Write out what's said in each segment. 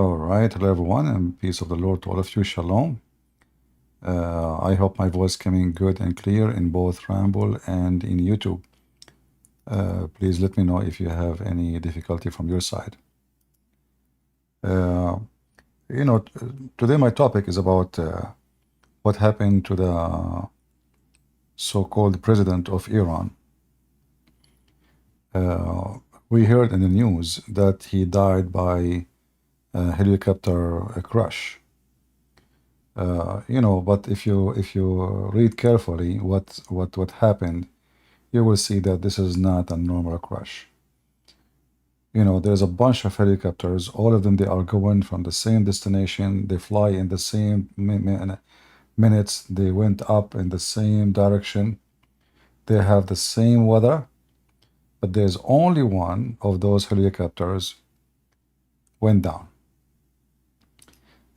All right, hello everyone, and peace of the Lord to all of you. Shalom. I hope my voice coming good and clear in both Ramble and in YouTube. Please let me know if you have any difficulty from your side. Uh, Today my topic is about what happened to the so-called president of Iran. Uh, we heard in the news that he died by a helicopter crash. But if you read carefully what happened, you will see that this is not a normal crash. There's a bunch of helicopters. All of them, they are going from the same destination. They fly in the same minutes. They went up in the same direction. They have the same weather, but there's only one of those helicopters went down.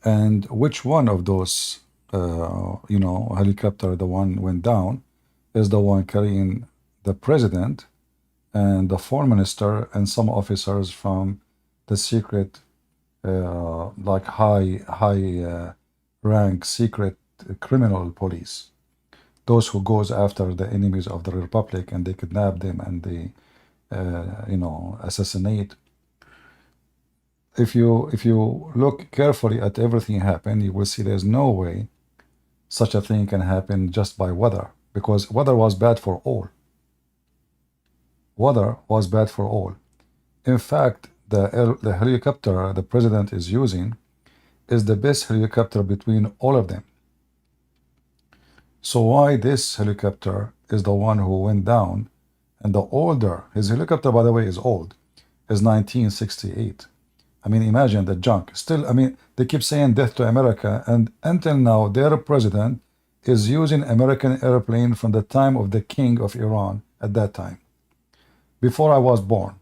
And which one of those, helicopter, the one went down, is the one carrying the president and the foreign minister and some officers from the secret, like high rank secret criminal police, those who goes after the enemies of the republic and they kidnap them and they, assassinate. If you look carefully at everything happen, you will see there's no way such a thing can happen just by weather, because weather was bad for all. Weather was bad for all. In fact, the helicopter the president is using is the best helicopter between all of them. So why this helicopter is the one who went down, and the older, his helicopter, by the way, is old, is 1968. I mean, imagine the junk. Still, I mean, they keep saying death to America, and until now, their president is using American airplane from the time of the king of Iran at that time, before I was born,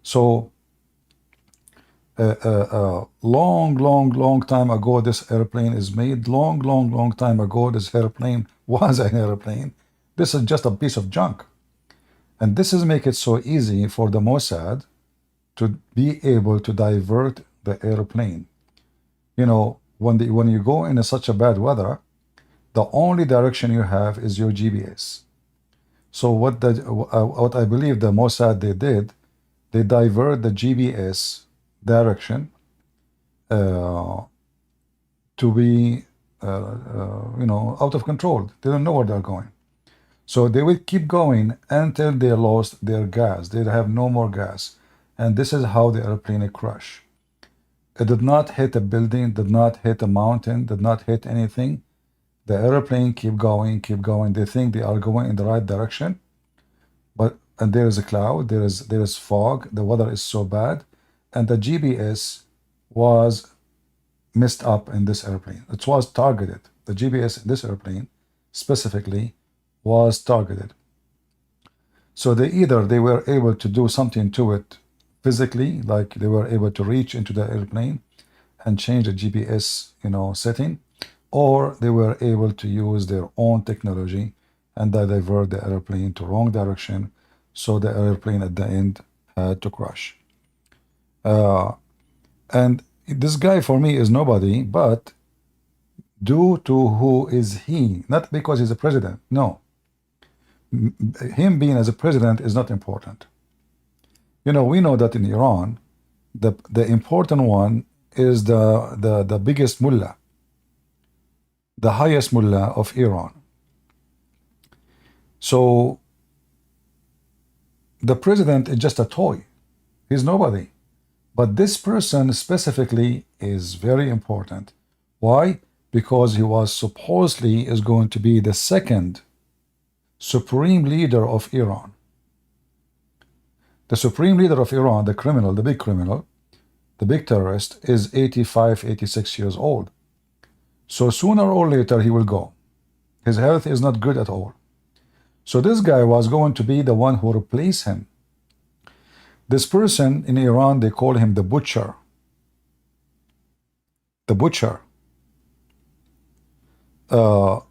So, long time ago, this airplane is made. Long time ago, this airplane was an airplane. This is just a piece of junk. And this is make it so easy for the Mossad to be able to divert the airplane. When you go in such a bad weather, the only direction you have is your GPS. So what I believe the Mossad they did, they divert the GPS direction to be out of control. They don't know where they're going. So they will keep going until they lost their gas. They have no more gas. And this is how the airplane crashed. It did not hit a building, did not hit a mountain, did not hit anything. The airplane keep going. They think they are going in the right direction, and there is a cloud, there is fog, the weather is so bad, and the GPS was messed up in this airplane. It was targeted. The GPS in this airplane specifically was targeted. So they were able to do something to it physically, like they were able to reach into the airplane and change the GPS, setting, or they were able to use their own technology and they divert the airplane to wrong direction, so the airplane at the end had to crash. And this guy for me is nobody, but due to who is he, not because he's a president. No, him being as a president is not important. We know that in Iran, the important one is the biggest mullah, the highest mullah of Iran. So the president is just a toy. He's nobody. But this person specifically is very important. Why? Because he was supposedly is going to be the second supreme leader of Iran. The supreme leader of Iran, the criminal, the big criminal, the big terrorist, is 85, 86 years old. So sooner or later he will go. His health is not good at all. So this guy was going to be the one who replaced him. This person in Iran, they call him the butcher. The butcher. The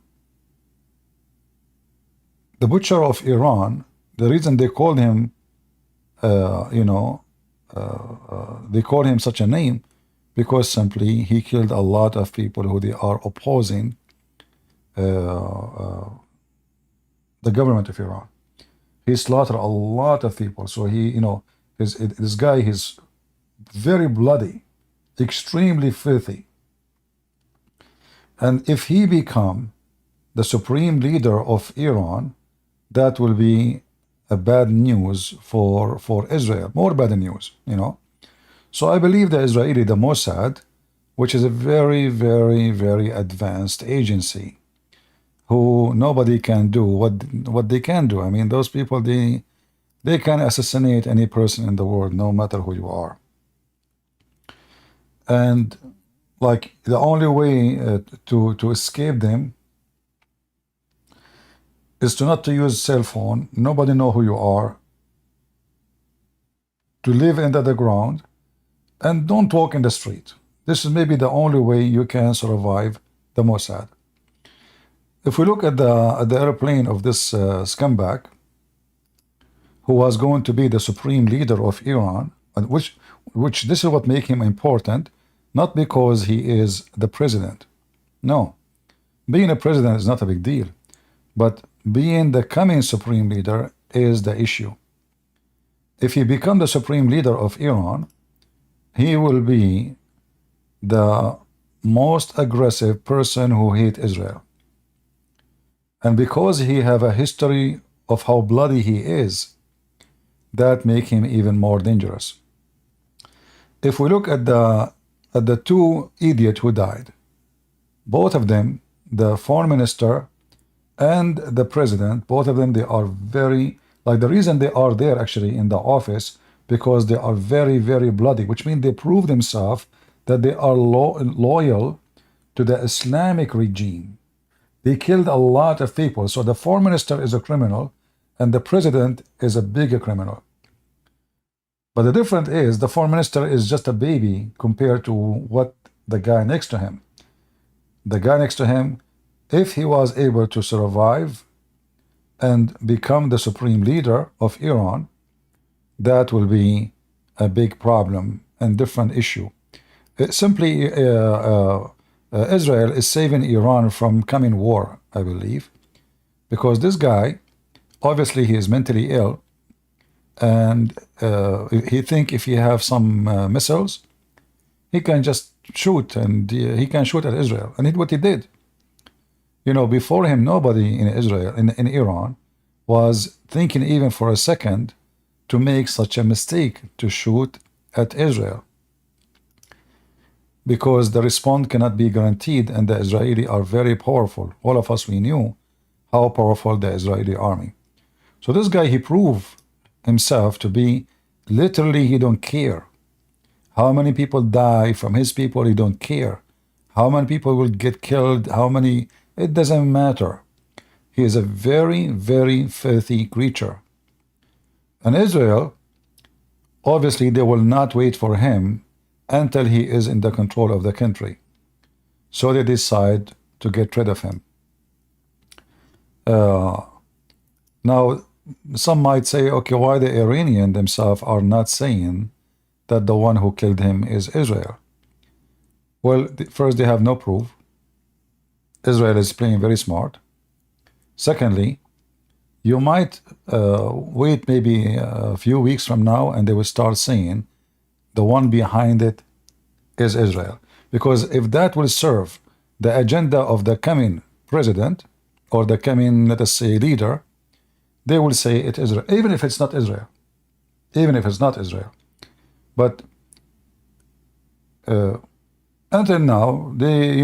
butcher of Iran, the reason they called him, they call him such a name, because simply he killed a lot of people who they are opposing the government of Iran. He slaughtered a lot of people. So he, this guy is very bloody, extremely filthy. And if he become the supreme leader of Iran, that will be a bad news for Israel, more bad news. So I believe the Israeli, the Mossad, which is a very, very, very advanced agency, who nobody can do what they can do. I mean, those people, they can assassinate any person in the world, no matter who you are. And like the only way to escape them is to not to use cell phone. Nobody know who you are. To live under the ground, and don't walk in the street. This is maybe the only way you can survive the Mossad. If we look at the airplane of this scumbag, who was going to be the supreme leader of Iran, and which this is what makes him important, not because he is the president. No, being a president is not a big deal, but being the coming supreme leader is the issue. If he becomes the supreme leader of Iran, he will be the most aggressive person who hates Israel. And because he have a history of how bloody he is, that make him even more dangerous. If we look at the two idiots who died, both of them, the foreign minister and the president, both of them, they are very, like the reason they are there actually in the office, because they are very, very bloody, which means they prove themselves that they are loyal to the Islamic regime. They killed a lot of people. So the foreign minister is a criminal and the president is a bigger criminal. But the difference is the foreign minister is just a baby compared to what the guy next to him. The guy next to him, if he was able to survive and become the supreme leader of Iran, that will be a big problem and different issue. Simply, Israel is saving Iran from coming war, I believe, because this guy, obviously he is mentally ill, and he think if he have some missiles, he can just shoot, and he can shoot at Israel, and what he did. Before him, nobody in Israel, in Iran, was thinking even for a second to make such a mistake to shoot at Israel, because the response cannot be guaranteed, and the Israeli are very powerful. All of us, we knew how powerful the Israeli army. So this guy, he proved himself to be, literally, he don't care. How many people die from his people, he don't care. How many people will get killed, how many, it doesn't matter. He is a very, very filthy creature. And Israel, obviously, they will not wait for him until he is in the control of the country. So they decide to get rid of him. Now, some might say, okay, why the Iranian themselves are not saying that the one who killed him is Israel? Well, first, they have no proof. Israel is playing very smart. Secondly, you might wait maybe a few weeks from now and they will start saying the one behind it is Israel. Because if that will serve the agenda of the coming president or the coming, let us say, leader, they will say it is Israel, even if it's not Israel. Even if it's not Israel. But until now, they,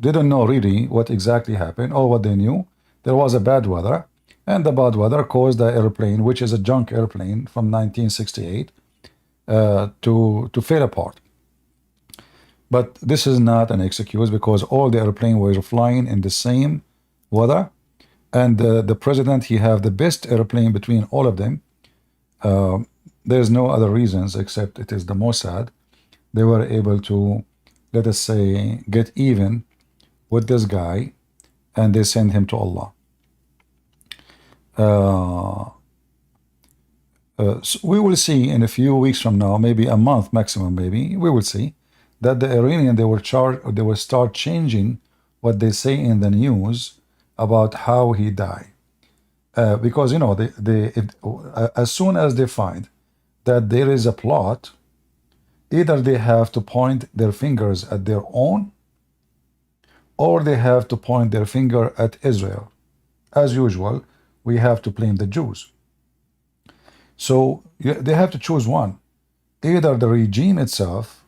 didn't know really what exactly happened. All what they knew, there was a bad weather, and the bad weather caused the airplane, which is a junk airplane from 1968, to fail apart. But this is not an excuse, because all the airplanes were flying in the same weather, and the president, he have the best airplane between all of them. There's no other reasons except it is the Mossad. They were able to, let us say, get even with this guy, and they send him to Allah. So we will see in a few weeks from now, maybe a month maximum, maybe, we will see that the Iranian they will start changing what they say in the news about how he died, because as soon as they find that there is a plot, either they have to point their fingers at their own, or they have to point their finger at Israel. As usual, we have to blame the Jews. So they have to choose one. Either the regime itself,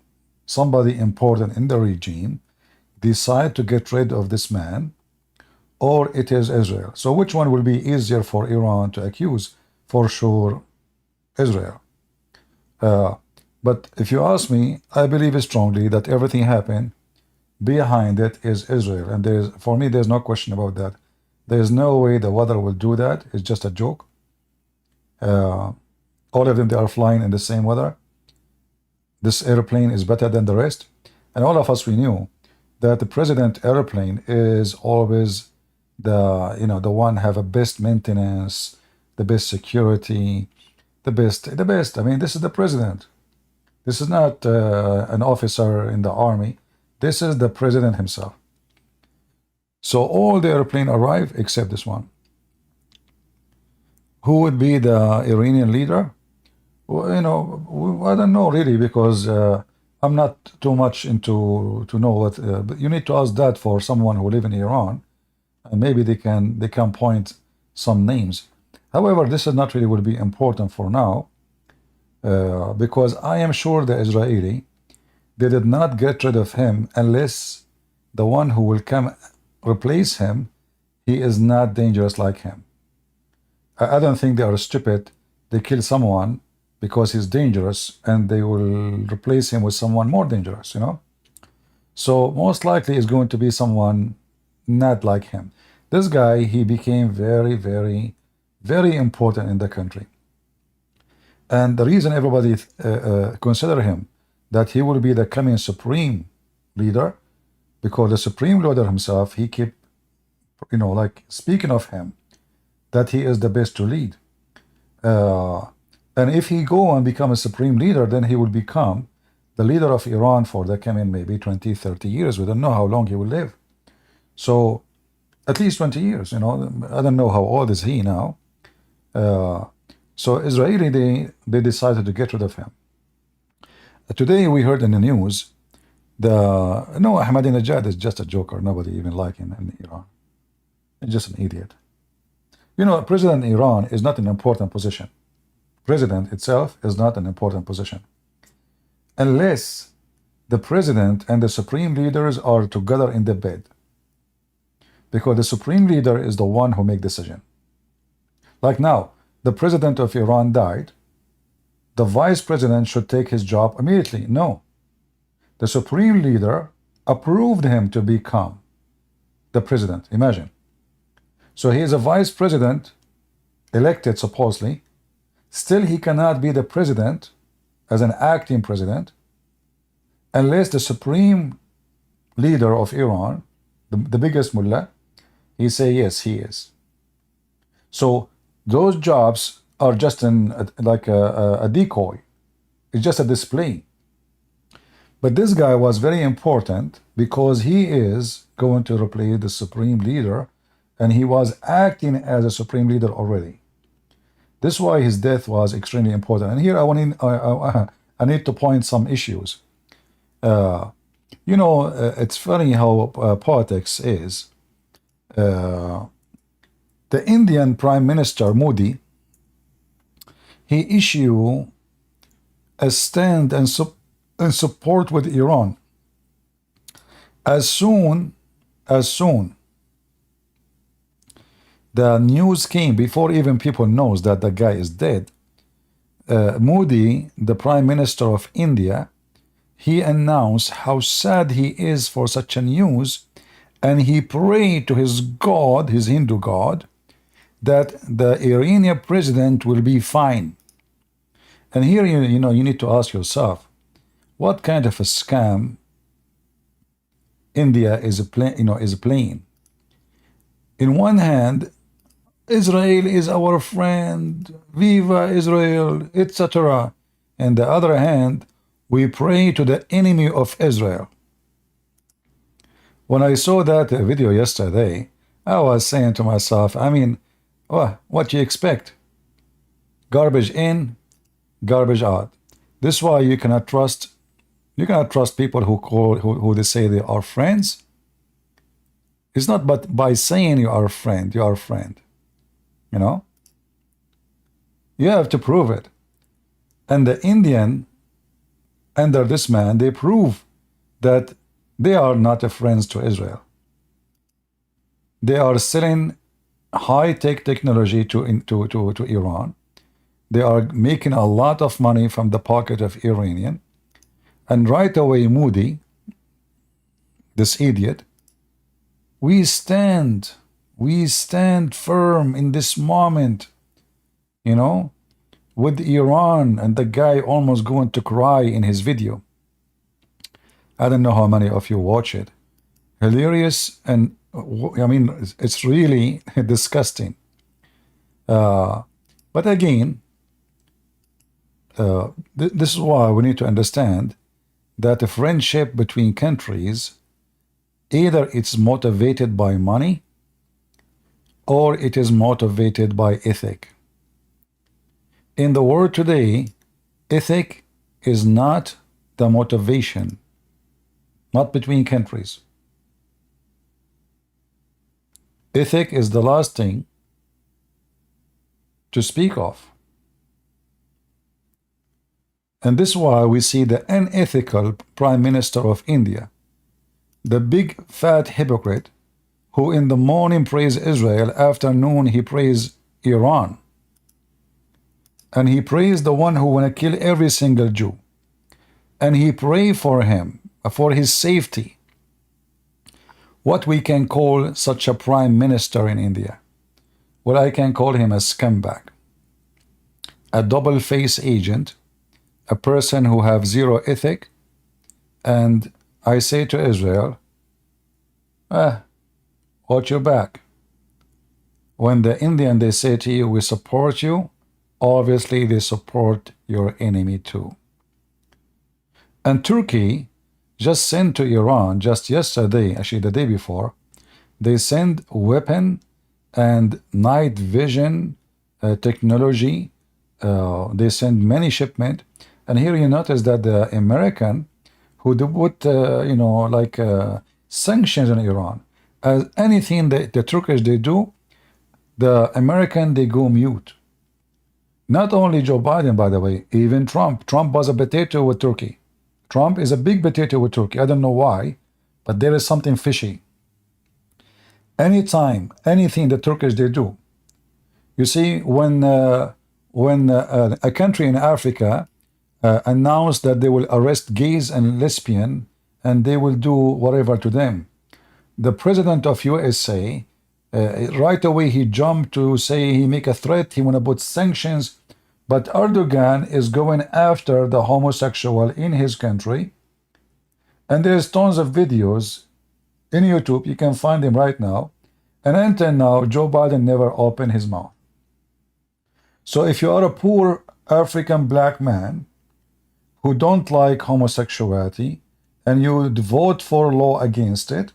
somebody important in the regime, decide to get rid of this man, or it is Israel. So which one will be easier for Iran to accuse? For sure, Israel. But if you ask me, I believe strongly that everything happened behind it is Israel. And for me, there's no question about that. There's no way the weather will do that. It's just a joke. All of them, they are flying in the same weather. This airplane is better than the rest. And all of us, we knew that the president airplane is always the one have a best maintenance, the best security, the best. I mean, this is the president. This is not an officer in the army. This is the president himself. So all the airplane arrive except this one. Who would be the Iranian leader? Well, I don't know really, because I'm not too much into to know what. But you need to ask that for someone who live in Iran, and maybe they can point some names. However, this is not really will be important for now, because I am sure the Israeli, they did not get rid of him unless the one who will come replace him, he is not dangerous like him. I don't think they are stupid. They kill someone because he's dangerous, and they will replace him with someone more dangerous, So most likely it's going to be someone not like him. This guy, he became very, very, very important in the country. And the reason everybody consider him that he will be the coming supreme leader, because the supreme leader himself, he keep, like speaking of him, that he is the best to lead. And if he go and become a supreme leader, then he will become the leader of Iran for the coming maybe 20, 30 years. We don't know how long he will live. So at least 20 years, I don't know how old is he now. So Israeli, they decided to get rid of him. Today we heard in the news, Ahmadinejad is just a joker. Nobody even like him in Iran. He's just an idiot. President in Iran is not an important position. President itself is not an important position. Unless the president and the supreme leaders are together in the bed. Because the supreme leader is the one who makes decision. Like now, the president of Iran died. The vice president should take his job immediately. No. The supreme leader approved him to become the president. Imagine. So he is a vice president, elected supposedly. Still, he cannot be the president as an acting president unless the supreme leader of Iran, the biggest mullah, he say yes, he is. So those jobs are just like a decoy. It's just a display. But this guy was very important because he is going to replace the supreme leader, and he was acting as a supreme leader already. This is why his death was extremely important. And here I need to point some issues. It's funny how politics is. The Indian Prime Minister Modi, he issued a stand in support with Iran. As soon the news came, before even people knows that the guy is dead, Modi, the Prime Minister of India, he announced how sad he is for such a news, and he prayed to his God, his Hindu God, that the Iranian president will be fine. And here, you need to ask yourself, what kind of a scam India is playing? In one hand, Israel is our friend, Viva Israel, etc. On the other hand, We pray to the enemy of Israel. When I saw that video yesterday, I was saying to myself, I mean, what do you expect? Garbage in, garbage out. This is why you cannot trust people who they say they are friends. It's not but by saying you are a friend, you are a friend. You know? You have to prove it. And the Indian, under this man, they prove that they are not friends to Israel. They are selling high-tech technology to Iran. They are making a lot of money from the pocket of Iranian. And right away, Moody, this idiot, we stand firm in this moment, you know, with Iran, and the guy almost going to cry in his video. I don't know how many of you watch it. Hilarious, and I mean, it's really disgusting. But again, this is why we need to understand that a friendship between countries, either it's motivated by money or it is motivated by ethic. In the world today, ethic is not the motivation, not between countries. Ethic is the last thing to speak of. And this is why we see the unethical Prime Minister of India, the big fat hypocrite, who in the morning praise Israel, afternoon he praise Iran. And he praised the one who want to kill every single Jew. And he pray for him, for his safety. What we can call such a prime minister in India? Well, I can call him a scumbag, a double-faced agent, a person who have zero ethic. And I say to Israel, watch your back. When the Indian, they say to you, we support you, obviously they support your enemy too. And Turkey just sent to Iran just yesterday, actually the day before, they send weapon and night vision technology. They send many shipment. And here you notice that the American who put, sanctions on Iran, as anything that the Turkish they do, the American they go mute. Not only Joe Biden, by the way, even Trump. Trump was a potato with Turkey. Trump is a big potato with Turkey. I don't know why, but there is something fishy. Anytime, anything the Turkish they do. You see, when a country in Africa announced that they will arrest gays and lesbians and they will do whatever to them, the president of USA, right away he jumped to say he make a threat, he want to put sanctions. But Erdogan is going after the homosexual in his country. And there's tons of videos in YouTube. You can find them right now. And until now, Joe Biden never opened his mouth. So if you are a poor African black man who don't like homosexuality and you would vote for law against it,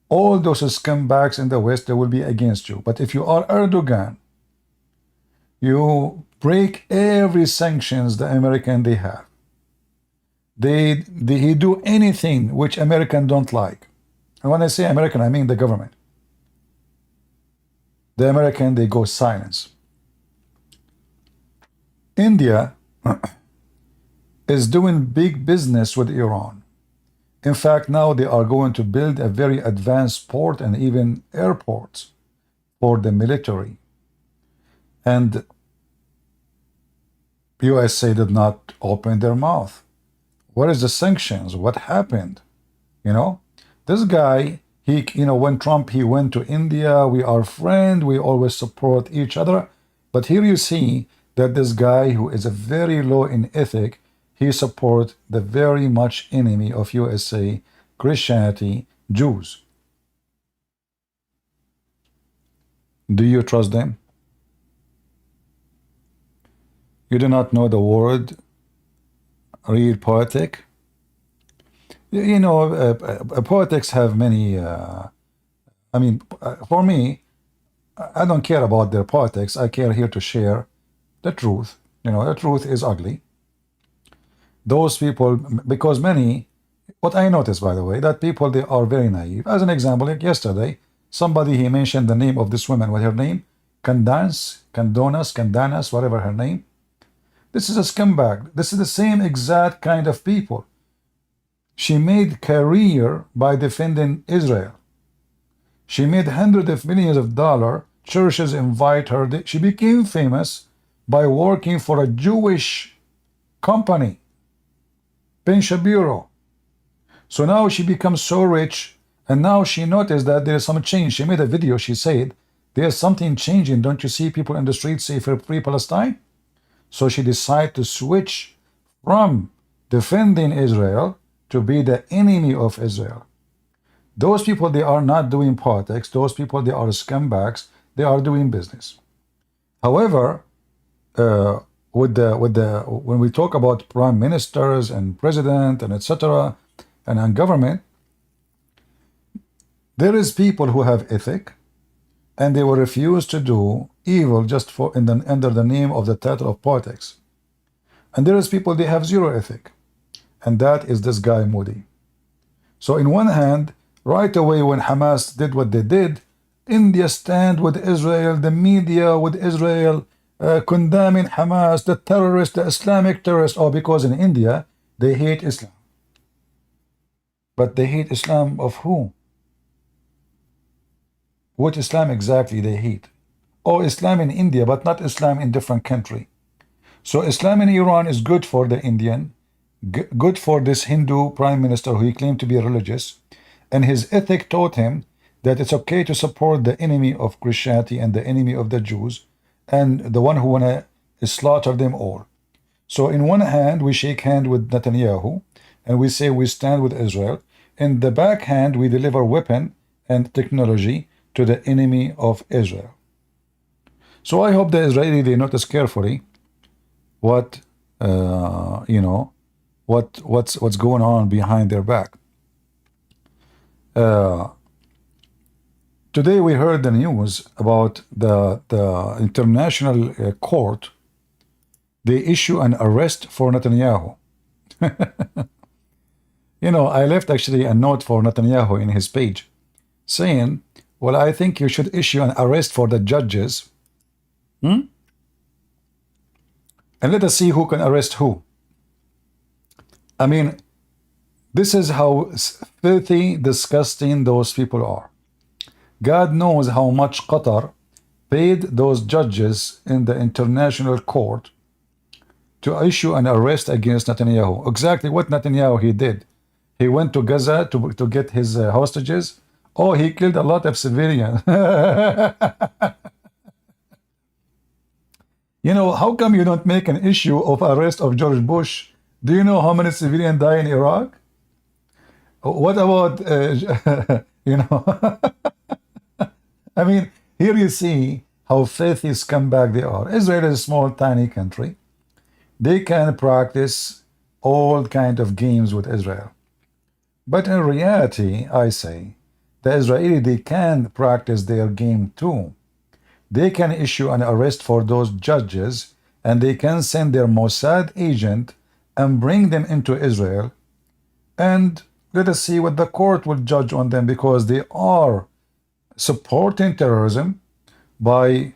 all those scumbags in the West, they will be against you. But if you are Erdogan, you break every sanctions the American they have. He do anything which American don't like. And when I say American, I mean the government. The American, they go silence. India is doing big business with Iran. In fact, now they are going to build a very advanced port and even airports for the military. And USA did not open their mouth. What is the sanctions? What happened? You know, this guy, when Trump, he went to India, we are friends, we always support each other. But here you see that this guy who is a very low in ethic, he supports the very much enemy of USA, Christianity, Jews. Do you trust them? You do not know the word real poetic. You know, poetics have many. I mean, for me, I don't care about their politics. I care here to share the truth. You know, the truth is ugly. Those people, because many, what I noticed, by the way, that people, they are very naive. As an example, like yesterday, somebody, he mentioned the name of this woman. What her name? Candanas, whatever her name. This is a scumbag. This is the same exact kind of people. She made career by defending Israel. She made hundreds of millions of dollars. Churches invite her. She became famous by working for a Jewish company, Ben Shapiro. So now she becomes so rich, and now she noticed that there is some change. She made a video. She said, there's something changing. Don't you see people in the streets say for free Palestine? So she decided to switch from defending Israel to be the enemy of Israel. Those people, they are not doing politics. Those people, they are scumbags. They are doing business. However, when we talk about prime ministers and president and etc. and government, there is people who have ethic, and they will refuse to do evil just for under the name of the title of politics. And there is people, they have zero ethic, and that is this guy Modi. So in one hand, right away when Hamas did what they did, India stand with Israel, the media with Israel, condemning Hamas, the terrorists, the Islamic terrorists. Oh, because in India they hate Islam. But they hate Islam of who? What Islam exactly they hate? Oh, Islam in India, but not Islam in different country. So Islam in Iran is good for the Indian, good for this Hindu prime minister who he claimed to be religious, and his ethic taught him that it's okay to support the enemy of Christianity and the enemy of the Jews, and the one who wanna slaughter them all. So in one hand, we shake hand with Netanyahu, and we say we stand with Israel. In the backhand, we deliver weapon and technology to the enemy of Israel. So I hope the Israeli, they notice carefully what what's going on behind their back. Today we heard the news about the international court. They issue an arrest for Netanyahu. You know, I left actually a note for Netanyahu in his page saying, well, I think you should issue an arrest for the judges. And let us see who can arrest who. I mean, this is how filthy, disgusting those people are. God knows how much Qatar paid those judges in the international court to issue an arrest against Netanyahu. Exactly what Netanyahu he did. He went to Gaza to get his hostages. Oh, he killed a lot of civilians. You know, how come you don't make an issue of arrest of George Bush? Do you know how many civilians die in Iraq? What about, you know, I mean, here you see how filthy scumbag they are. Israel is a small, tiny country. They can practice all kind of games with Israel. But in reality, I say, the Israeli, they can practice their game too. They can issue an arrest for those judges, and they can send their Mossad agent and bring them into Israel. And let us see what the court will judge on them, because they are supporting terrorism by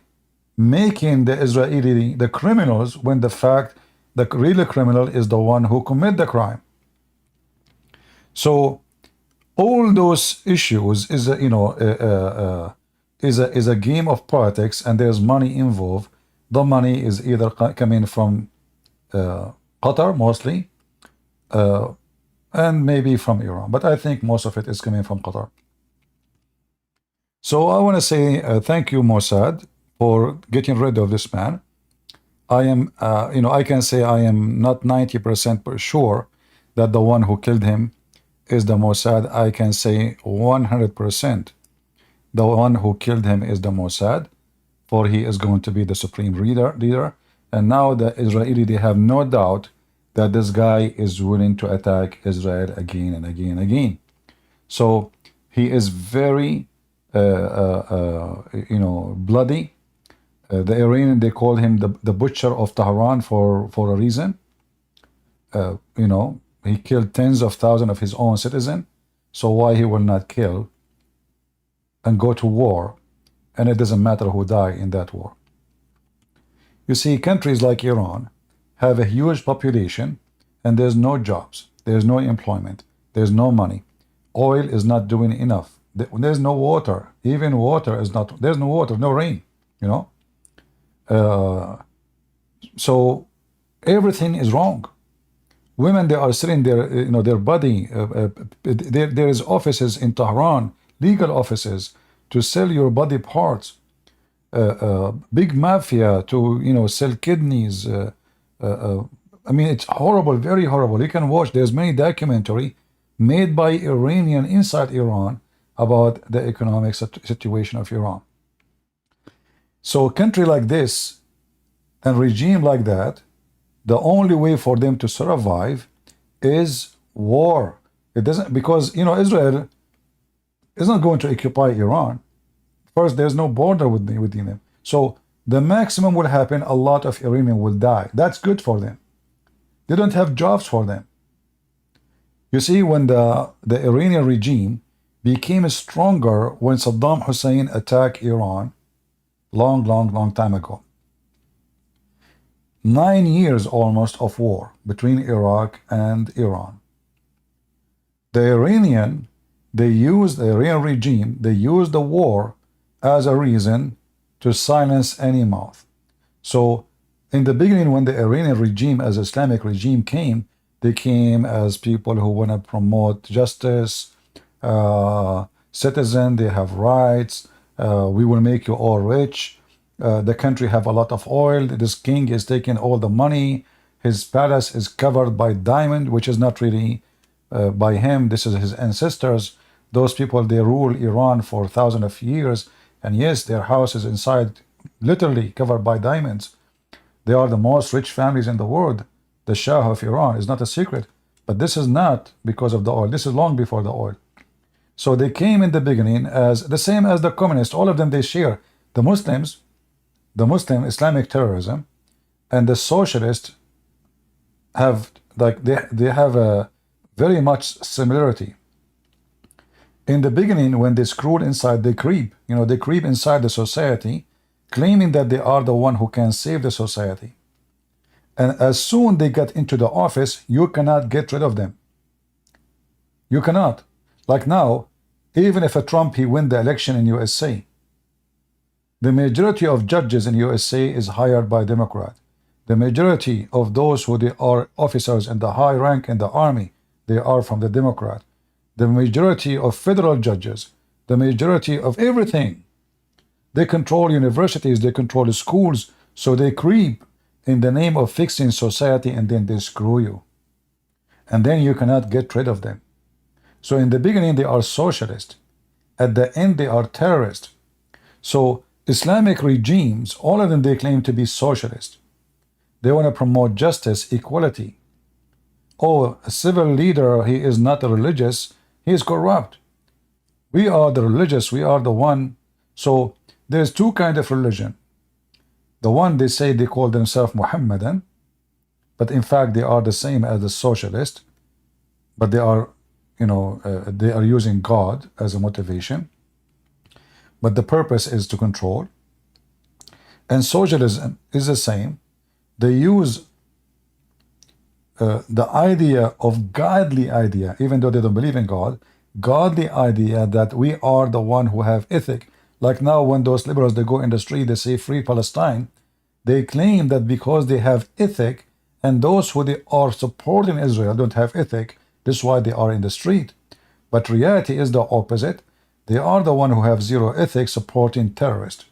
making the Israeli the criminals, when the fact the real criminal is the one who commit the crime. So all those issues is a, is a game of politics, and there's money involved. The money is either coming from Qatar mostly, and maybe from Iran, but I think most of it is coming from Qatar. So I want to say thank you, Mossad, for getting rid of this man. I am, I can say I am not 90% sure that the one who killed him is the Mossad. I can say 100% the one who killed him is the Mossad, for he is going to be the supreme leader. And now the Israeli, they have no doubt that this guy is willing to attack Israel again and again and again. So he is very, bloody. The Iranian, they call him the butcher of Tehran for a reason. He killed tens of thousands of his own citizens. So why he will not kill and go to war? And it doesn't matter who died in that war. You see, countries like Iran have a huge population and there's no jobs, there's no employment, there's no money. Oil is not doing enough. There's no water. Even water is not, there's no water, no rain, So everything is wrong. Women, they are selling their body. There is offices in Tehran, legal offices, to sell your body parts. Big mafia to sell kidneys. It's horrible, very horrible. You can watch. There's many documentary made by Iranian inside Iran about the economic situation of Iran. So a country like this and regime like that, the only way for them to survive is war. It doesn't, because Israel is not going to occupy Iran. First, there's no border within them. So the maximum will happen, a lot of Iranians will die. That's good for them. They don't have jobs for them. You see, when the Iranian regime became stronger when Saddam Hussein attacked Iran long time ago. 9 years almost of war between Iraq and Iran. The Iranian regime, they used the war as a reason to silence any mouth. So in the beginning, when the Iranian regime as Islamic regime came, they came as people who want to promote justice, citizen, they have rights, we will make you all rich. The country have a lot of oil. This king is taking all the money. His palace is covered by diamond, which is not really by him. This is his ancestors. Those people, they rule Iran for thousands of years. And yes, their house is inside, literally covered by diamonds. They are the most rich families in the world. The Shah of Iran is not a secret. But this is not because of the oil. This is long before the oil. So they came in the beginning as the same as the communists. All of them, they share. The Muslim Islamic terrorism and the socialists have, they have a very much similarity. In the beginning, when they screwed inside, they creep inside the society, claiming that they are the one who can save the society. And as soon they get into the office, you cannot get rid of them. You cannot. Like now, even if a Trump, he win the election in USA, the majority of judges in USA is hired by Democrat. The majority of those who they are officers in the high rank in the army, they are from the Democrat. The majority of federal judges, the majority of everything, they control universities, they control schools, so they creep in the name of fixing society, and then they screw you. And then you cannot get rid of them. So in the beginning, they are socialist. At the end, they are terrorist. So Islamic regimes, all of them, they claim to be socialist. They want to promote justice, equality. Oh, a civil leader, he is not religious, he is corrupt. We are the religious, we are the one. So there's two kinds of religion. The one they say they call themselves Muhammadan, but in fact they are the same as the socialist, but they are, they are using God as a motivation. But the purpose is to control. And socialism is the same. They use the idea of godly idea, even though they don't believe in God, godly idea that we are the one who have ethic. Like now when those liberals, they go in the street, they say free Palestine, they claim that because they have ethic, and those who they are supporting Israel don't have ethic, this is why they are in the street. But reality is the opposite. They are the one who have zero ethics supporting terrorists.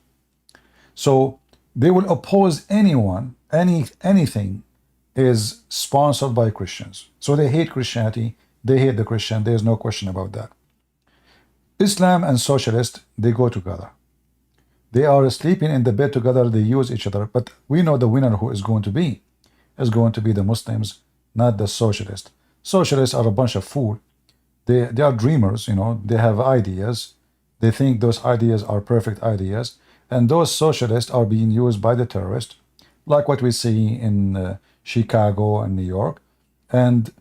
So they will oppose anyone, anything is sponsored by Christians. So they hate Christianity, they hate the Christian, there's no question about that. Islam and socialist, they go together. They are sleeping in the bed together, they use each other, but we know the winner who is going to be the Muslims not the socialists. Socialists are a bunch of fool. They are dreamers, you know. They have ideas. They think those ideas are perfect ideas, and those socialists are being used by the terrorists, like what we see in Chicago and New York. And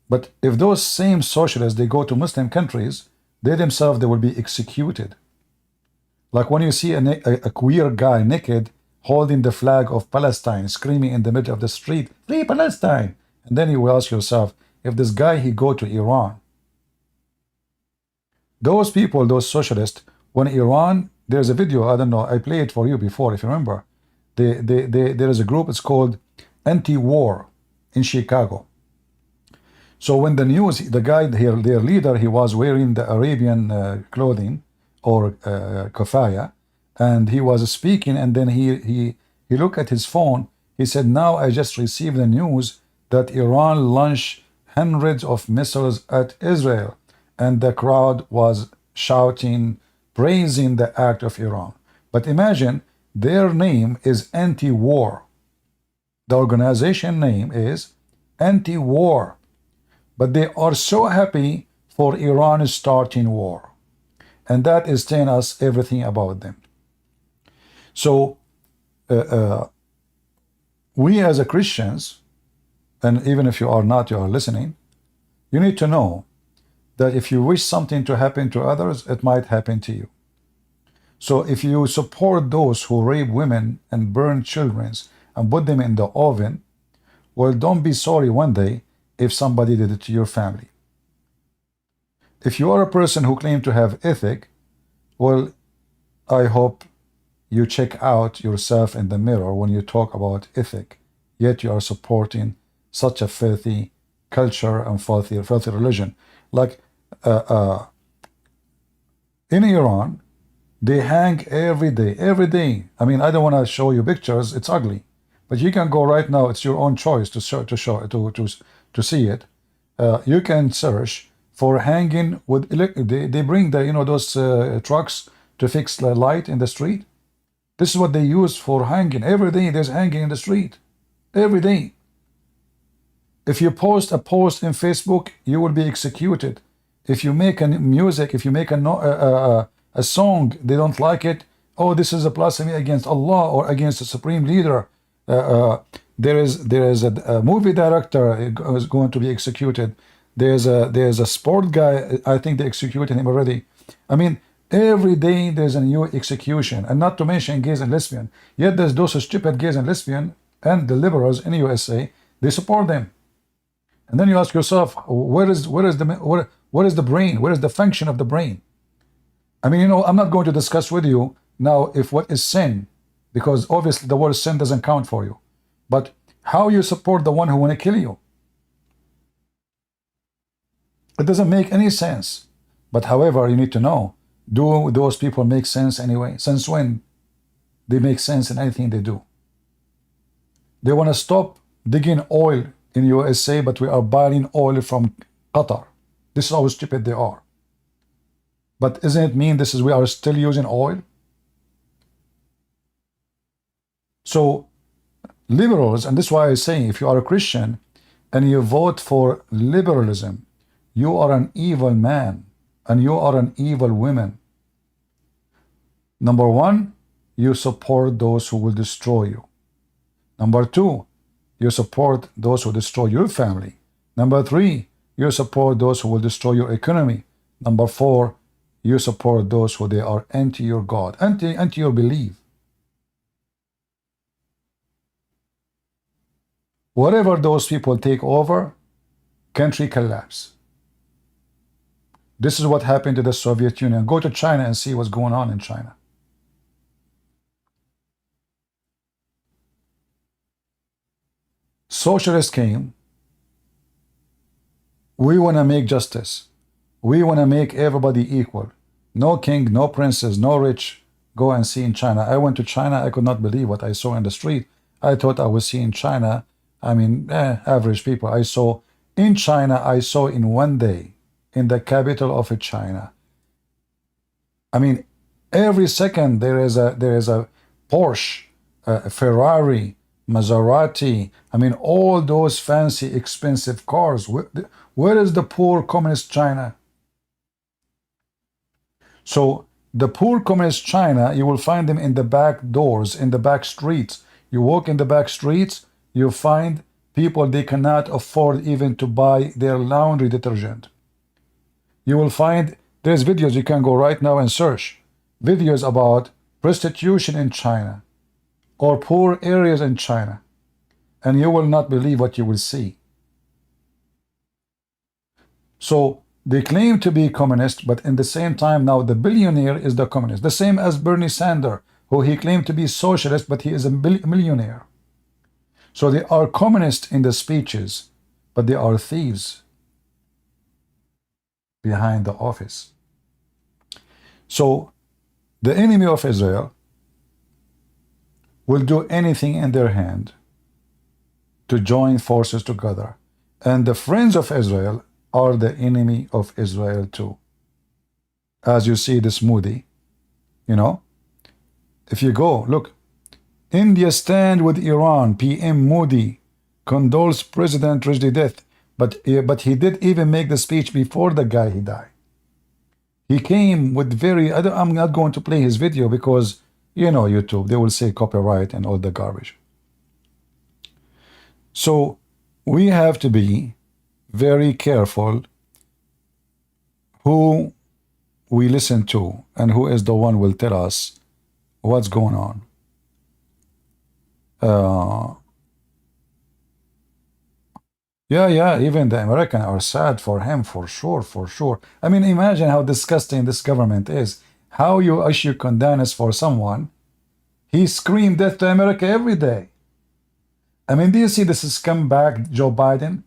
but if those same socialists they go to Muslim countries, they themselves they will be executed. Like when you see a queer guy naked holding the flag of Palestine, screaming in the middle of the street, "Free Palestine!" And then you will ask yourself, if this guy he go to Iran, those people, those socialists, when Iran, there's a video, I don't know, I played it for you before, if you remember. There is a group, it's called Anti-War in Chicago. So when the news, the guy, their leader, he was wearing the Arabian clothing or kafaya, and he was speaking, and then he looked at his phone. He said, "Now I just received the news that Iran launched hundreds of missiles at Israel," and the crowd was shouting, praising the act of Iran. But imagine, their name is anti-war. The organization name is anti-war. But they are so happy for Iran starting war. And that is telling us everything about them. So, we as a Christians, and even if you are not, you are listening, you need to know that if you wish something to happen to others, it might happen to you. So if you support those who rape women and burn children and put them in the oven, well, don't be sorry one day if somebody did it to your family. If you are a person who claims to have ethic, well, I hope you check out yourself in the mirror when you talk about ethic, yet you are supporting such a filthy culture and filthy religion. Like in Iran, they hang every day, every day. I mean, I don't want to show you pictures, it's ugly. But you can go right now, it's your own choice to see it. You can search for hanging with, they bring the, you know, those trucks to fix the light in the street. This is what they use for hanging. Every day there's hanging in the street. Every day. If you post a post in Facebook, you will be executed. If you make a music, if you make a song, they don't like it. Oh, this is a blasphemy against Allah or against the supreme leader. There is a movie director who is going to be executed. There's a sport guy. I think they executed him already. I mean, every day there's a new execution, and not to mention gays and lesbian. Yet there's those stupid gays and lesbian and the liberals in the USA. They support them. And then you ask yourself, where is the brain? Where is the function of the brain? I mean, you know, I'm not going to discuss with you now if what is sin, because obviously the word sin doesn't count for you. But how you support the one who want to kill you? It doesn't make any sense. But however, you need to know, do those people make sense anyway? Since when they make sense in anything they do? They want to stop digging oil in USA, but we are buying oil from Qatar. This is how stupid they are. But isn't it mean we are still using oil? So liberals, and this is why I say, if you are a Christian and you vote for liberalism, you are an evil man and you are an evil woman. Number one, you support those who will destroy you. Number two, you support those who destroy your family. Number three, you support those who will destroy your economy. Number four, you support those who they are anti your God, anti your belief. Whatever those people take over, country collapse. This is what happened to the Soviet Union. Go to China and see what's going on in China. Socialists came. We want to make justice. We want to make everybody equal. No king, no princess, no rich. Go and see in China. I went to China. I could not believe what I saw in the street. I thought I was seeing China. I mean, average people. I saw in China, I saw in one day, in the capital of China. I mean, every second there is a Porsche, a Ferrari, Maserati. I mean, all those fancy, expensive cars. Where is the poor communist China? So the poor communist China, you will find them in the back doors, in the back streets. You walk in the back streets, you find people they cannot afford even to buy their laundry detergent. You will find there's videos you can go right now and search videos about prostitution in China or poor areas in China, and you will not believe what you will see. So they claim to be communist, but in the same time now the billionaire is the communist. The same as Bernie Sanders, who he claimed to be socialist, but he is a millionaire. So they are communist in the speeches, but they are thieves behind the office. So the enemy of Israel will do anything in their hand to join forces together. And the friends of Israel are the enemy of Israel too. As you see this Moody, you know, if you go, look, India stand with Iran, PM Modi condoles President Rushdie death, but he did even make the speech before the guy he died. He came with I'm not going to play his video because, you know, YouTube, they will say copyright and all the garbage. So we have to be very careful who we listen to and who is the one will tell us what's going on. Yeah, even the Americans are sad for him, for sure. I mean, imagine how disgusting this government is. How you issue condemns for someone. He screamed death to America every day. I mean, do you see this scumbag Joe Biden?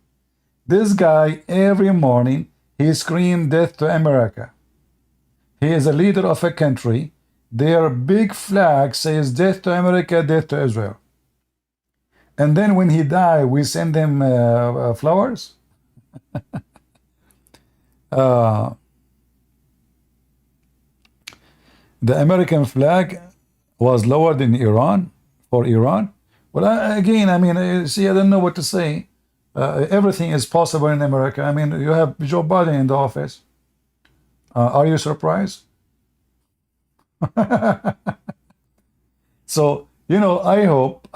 This guy, every morning, he screamed death to America. He is a leader of a country. Their big flag says death to America, death to Israel. And then when he died, we send him flowers. The American flag was lowered in Iran, for Iran. Well, again, I mean, see, I don't know what to say. Everything is possible in America. I mean, you have Joe Biden in the office. Are you surprised? So, you know, I hope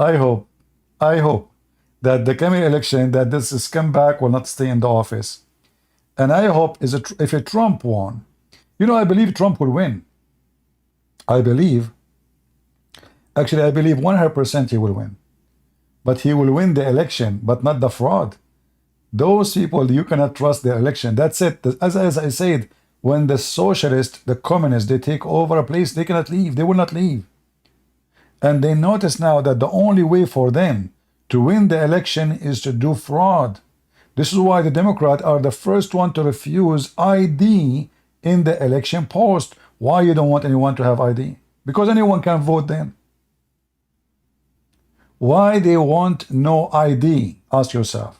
that the coming election, that this scumbag will not stay in the office. And I hope if a Trump won, you know, I believe Trump will win. Actually, I believe 100% he will win. But he will win the election, but not the fraud. Those people, you cannot trust their election. That's it. As I said, when the socialists, the communists, they take over a place, they cannot leave. They will not leave. And they notice now that the only way for them to win the election is to do fraud. This is why the Democrats are the first one to refuse ID in the election post. Why you don't want anyone to have ID? Because anyone can vote then. Why they want no ID? Ask yourself.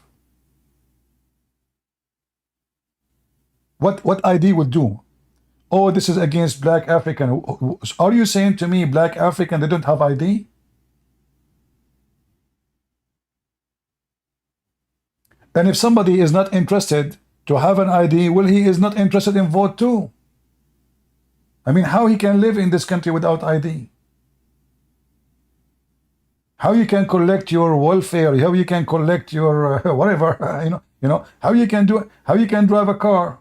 What ID would do? Oh, this is against black African. Are you saying to me black African, they don't have ID? And if somebody is not interested to have an ID, well, he is not interested in vote too. I mean, how he can live in this country without ID? How you can collect your welfare? How you can collect your whatever? You know how you can do it? How you can drive a car?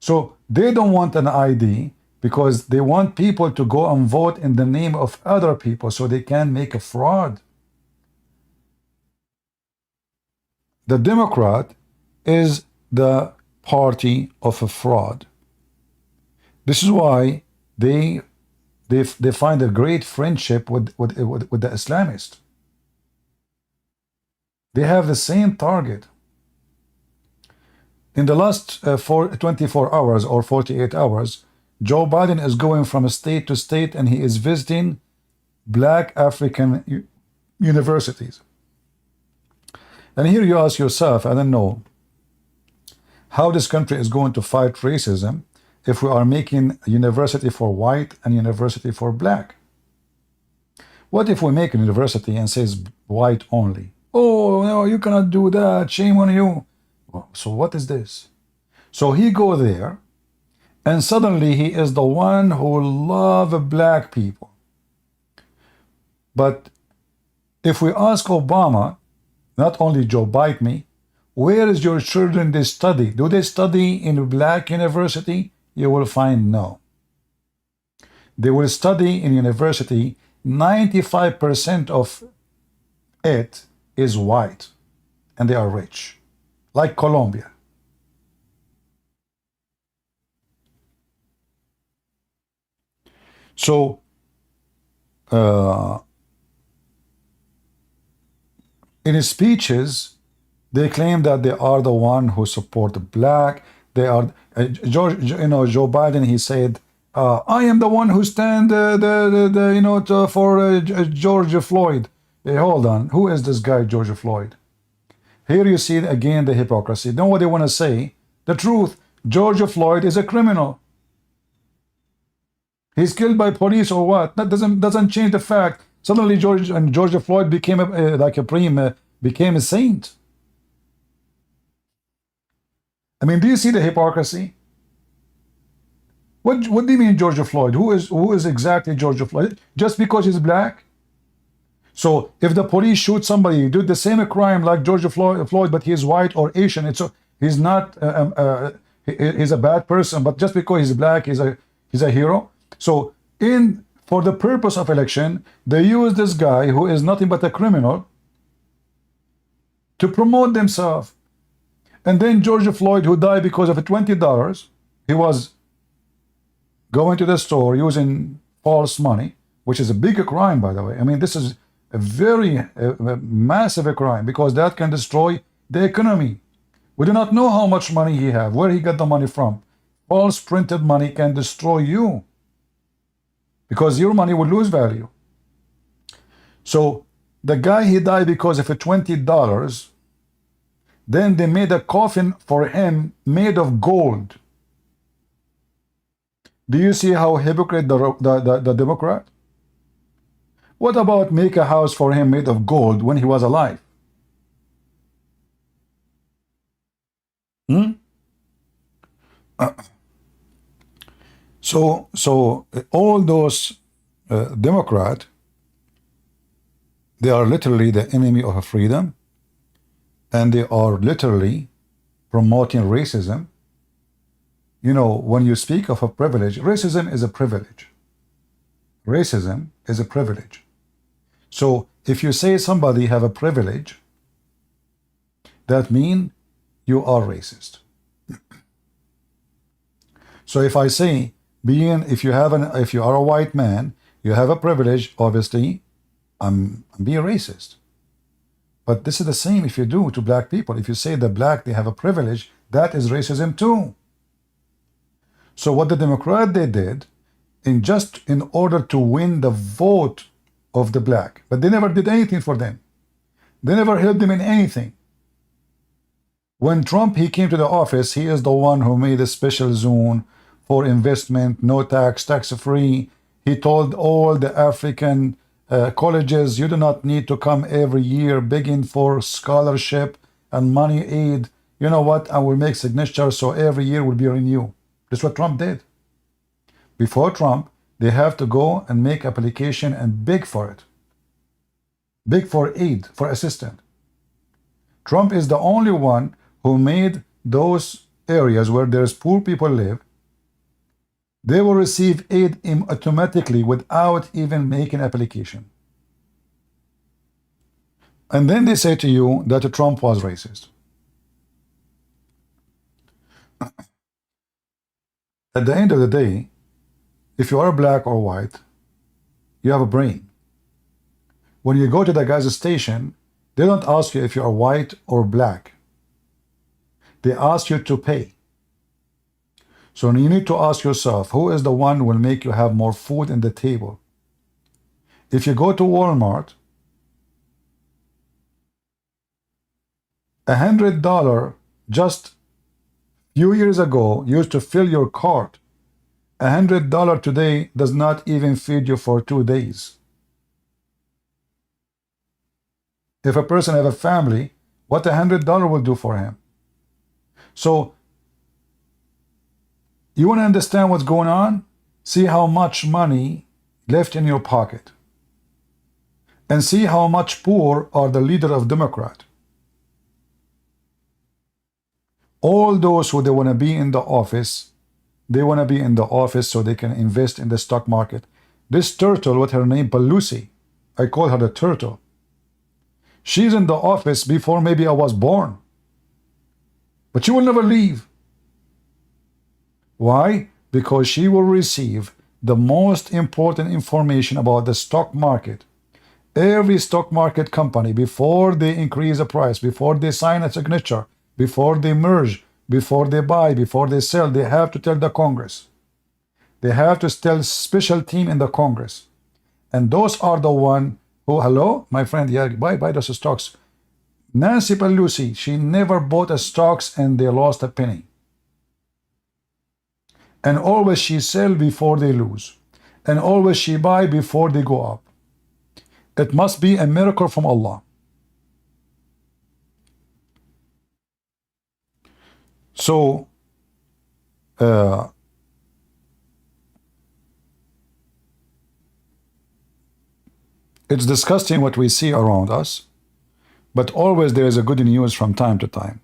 So they don't want an ID because they want people to go and vote in the name of other people so they can make a fraud. The Democrat is the party of a fraud. This is why they find a great friendship with the Islamists. They have the same target. In the last 24 hours or 48 hours, Joe Biden is going from state to state and he is visiting black African universities. And here you ask yourself, I don't know how this country is going to fight racism if we are making a university for white and university for black. What if we make a university and says white only? Oh no, you cannot do that. Shame on you. Well, so what is this? So he go there, and suddenly he is the one who love black people. But if we ask Obama, not only Joe Biden, where is your children they study? Do they study in a black university? You will find no. They will study in university, 95% of it is white, and they are rich, like Colombia. So, in his speeches, they claim that they are the one who support the black. They are Joe Biden. He said, "I am the one who stand for George Floyd." Hey, hold on, who is this guy, George Floyd? Here you see again the hypocrisy. Know what they want to say? The truth. George Floyd is a criminal. He's killed by police or what? That doesn't change the fact. Suddenly, George Floyd became became a saint. I mean, do you see the hypocrisy? What do you mean, George Floyd? Who is exactly George Floyd? Just because he's black? So if the police shoot somebody, do the same crime like George Floyd, but he's white or Asian, he's not he's a bad person. But just because he's black, he's a hero. So for the purpose of election, they use this guy who is nothing but a criminal to promote themselves. And then George Floyd, who died because of $20, he was going to the store using false money, which is a big crime, by the way. I mean, this is a very massive crime, because that can destroy the economy. We do not know how much money he have, where he got the money from. False printed money can destroy you, because your money will lose value. So the guy, he died because of $20. Then they made a coffin for him made of gold. Do you see how hypocrite the Democrat? What about make a house for him made of gold when he was alive? Hmm? So all those Democrats, they are literally the enemy of freedom, and they are literally promoting racism. You know, when you speak of a privilege, racism is a privilege. Racism is a privilege. So if you say somebody have a privilege, that means you are racist. So if I say, if you are a white man, you have a privilege, obviously, I'm being racist. But this is the same if you do to black people. If you say the black, they have a privilege, that is racism too. So what the Democrat they did, in order to win the vote of the black, but they never did anything for them. They never helped them in anything. When Trump, he came to the office, he is the one who made a special zone for investment, no tax, tax-free. He told all the African colleges, you do not need to come every year begging for scholarship and money aid. You know what? I will make signatures so every year will be renewed. That's what Trump did. Before Trump, they have to go and make application and beg for it. Beg for aid, for assistance. Trump is the only one who made those areas where there's poor people live, they will receive aid automatically without even making application. And then they say to you that Trump was racist. At the end of the day, if you are black or white, you have a brain. When you go to the gas station, they don't ask you if you are white or black. They ask you to pay. So you need to ask yourself, who is the one who will make you have more food in the table? If you go to Walmart, $100 just few years ago used to fill your cart. $100 today does not even feed you for 2 days. If a person have a family, what $100 will do for him. So you want to understand what's going on? See how much money left in your pocket. And see how much poor are the leader of Democrat. All those who they want to be in the office, they want to be in the office so they can invest in the stock market. This turtle, what her name, Pelosi, I call her the turtle. She's in the office before maybe I was born. But she will never leave. Why? Because she will receive the most important information about the stock market. Every stock market company, before they increase the price, before they sign a signature, before they merge, before they buy, before they sell, they have to tell the Congress. They have to tell special team in the Congress. And those are the one who, hello, my friend, yeah, buy those stocks. Nancy Pelosi, she never bought a stocks and they lost a penny. And always she sell before they lose. And always she buy before they go up. It must be a miracle from Allah. So, it's disgusting what we see around us, but always there is a good news from time to time.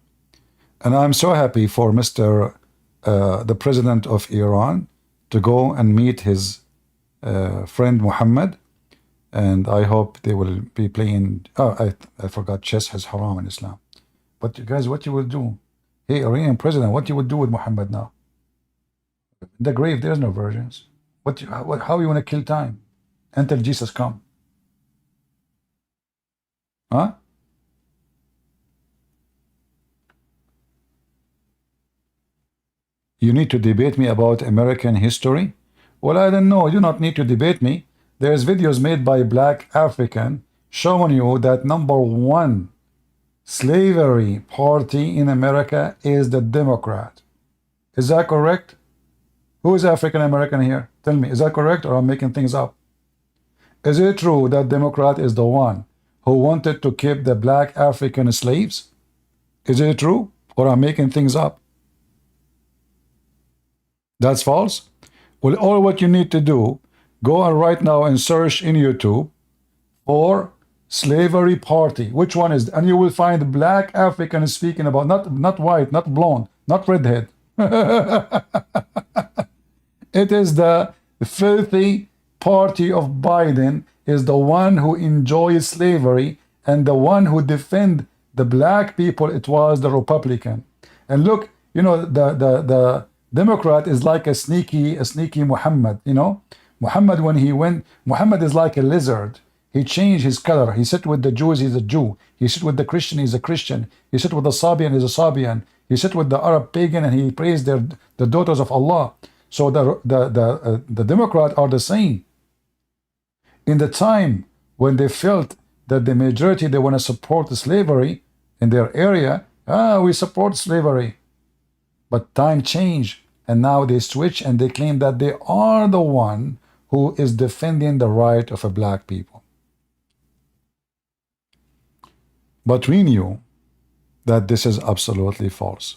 And I'm so happy for Mr. The President of Iran to go and meet his friend Muhammad. And I hope they will be playing. Oh, I forgot, chess has haram in Islam. But you guys, what you will do? Hey, Iranian president, what you will do with Muhammad now? In the grave, there's no virgins. How you want to kill time until Jesus come? Huh? You need to debate me about American history? Well, I don't know. You do not need to debate me. There's videos made by Black African showing you that #1 slavery party in America is the Democrat. Is that correct? Who is African American here? Tell me, is that correct or I'm making things up? Is it true that Democrat is the one who wanted to keep the black African slaves? Is it true or I'm making things up? That's false? Well, all what you need to do, go on right now and search in YouTube for slavery party. Which one is? And you will find black African speaking about, not white, not blonde, not redhead. It is the filthy party of Biden is the one who enjoys slavery, and the one who defend the black people, it was the Republican. And look, you know, the Democrat is like a sneaky Muhammad, you know. Muhammad, when he went, Muhammad is like a lizard. He changed his color. He sit with the Jews, he's a Jew. He sit with the Christian, he's a Christian. He sit with the Sabian, he's a Sabian. He sit with the Arab pagan and he praised the daughters of Allah. So the Democrats are the same. In the time when they felt that the majority, they want to support the slavery in their area, we support slavery. But time changed, and now they switch and they claim that they are the one who is defending the right of a black people. But we knew that this is absolutely false.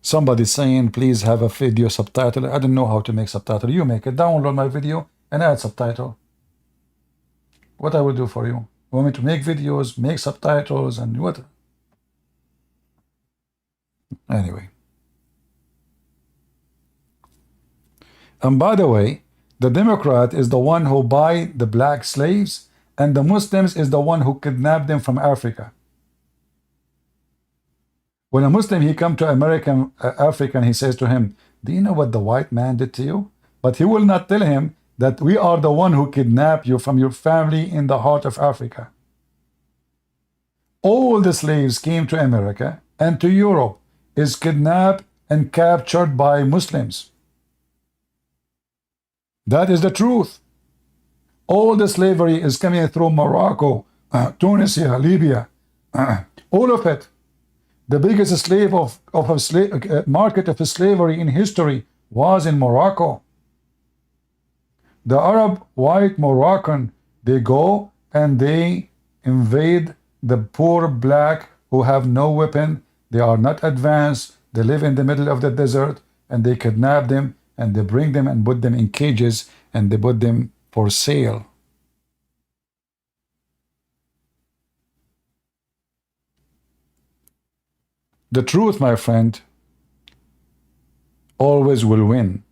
Somebody saying, please have a video subtitle. I don't know how to make subtitle. You make it. Download my video and add subtitle. What I will do for you? You want me to make videos, make subtitles, and what? Anyway. And by the way, the Democrat is the one who buy the black slaves, and the Muslims is the one who kidnapped them from Africa. When a Muslim, he come to African, he says to him, do you know what the white man did to you? But he will not tell him that we are the one who kidnapped you from your family in the heart of Africa. All the slaves came to America and to Europe is kidnapped and captured by Muslims. That is the truth. All the slavery is coming through Morocco, Tunisia, Libya, all of it. The biggest slave market of slavery in history was in Morocco. The Arab white Moroccan, they go and they invade the poor black who have no weapon. They are not advanced. They live in the middle of the desert, and they kidnap them and they bring them and put them in cages and they put them for sale. The truth, my friend, always will win.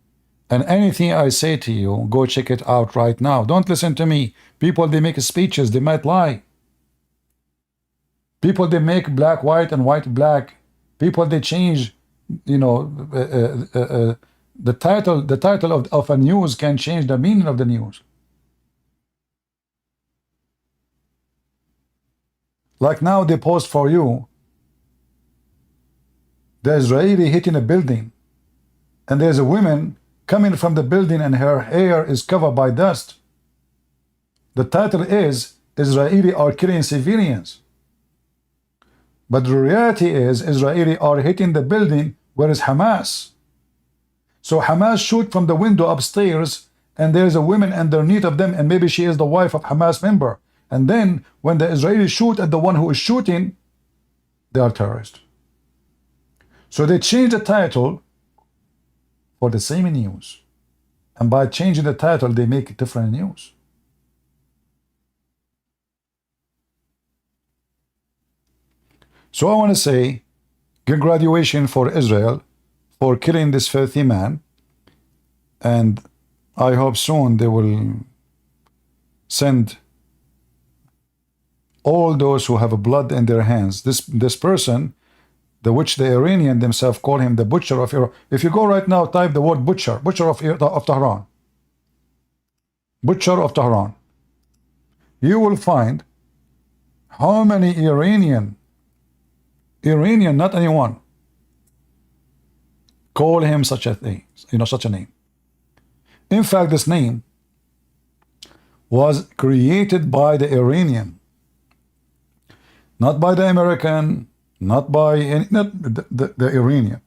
And anything I say to you, go check it out right now. Don't listen to me. People, they make speeches, they might lie. People, they make black white and white black. People, they change, you know, the title of a news can change the meaning of the news. Like now they post for you, the Israeli hitting a building, and there's a woman coming from the building and her hair is covered by dust. The title is, Israeli are killing civilians. But the reality is, Israeli are hitting the building where is Hamas. So Hamas shoot from the window upstairs, and there's a woman underneath of them, and maybe she is the wife of Hamas member. And then when the Israelis shoot at the one who is shooting, they are terrorists. So they change the title for the same news. And by changing the title, they make different news. So I want to say, congratulations for Israel for killing this filthy man. And I hope soon they will send all those who have blood in their hands. This person, the which the Iranian themselves call him the butcher of Iran. If you go right now, type the word butcher of Tehran. Butcher of Tehran. You will find how many Iranian, not anyone, call him such a thing, such a name. In fact, this name was created by the Iranian, not by the American, not by the Iranian.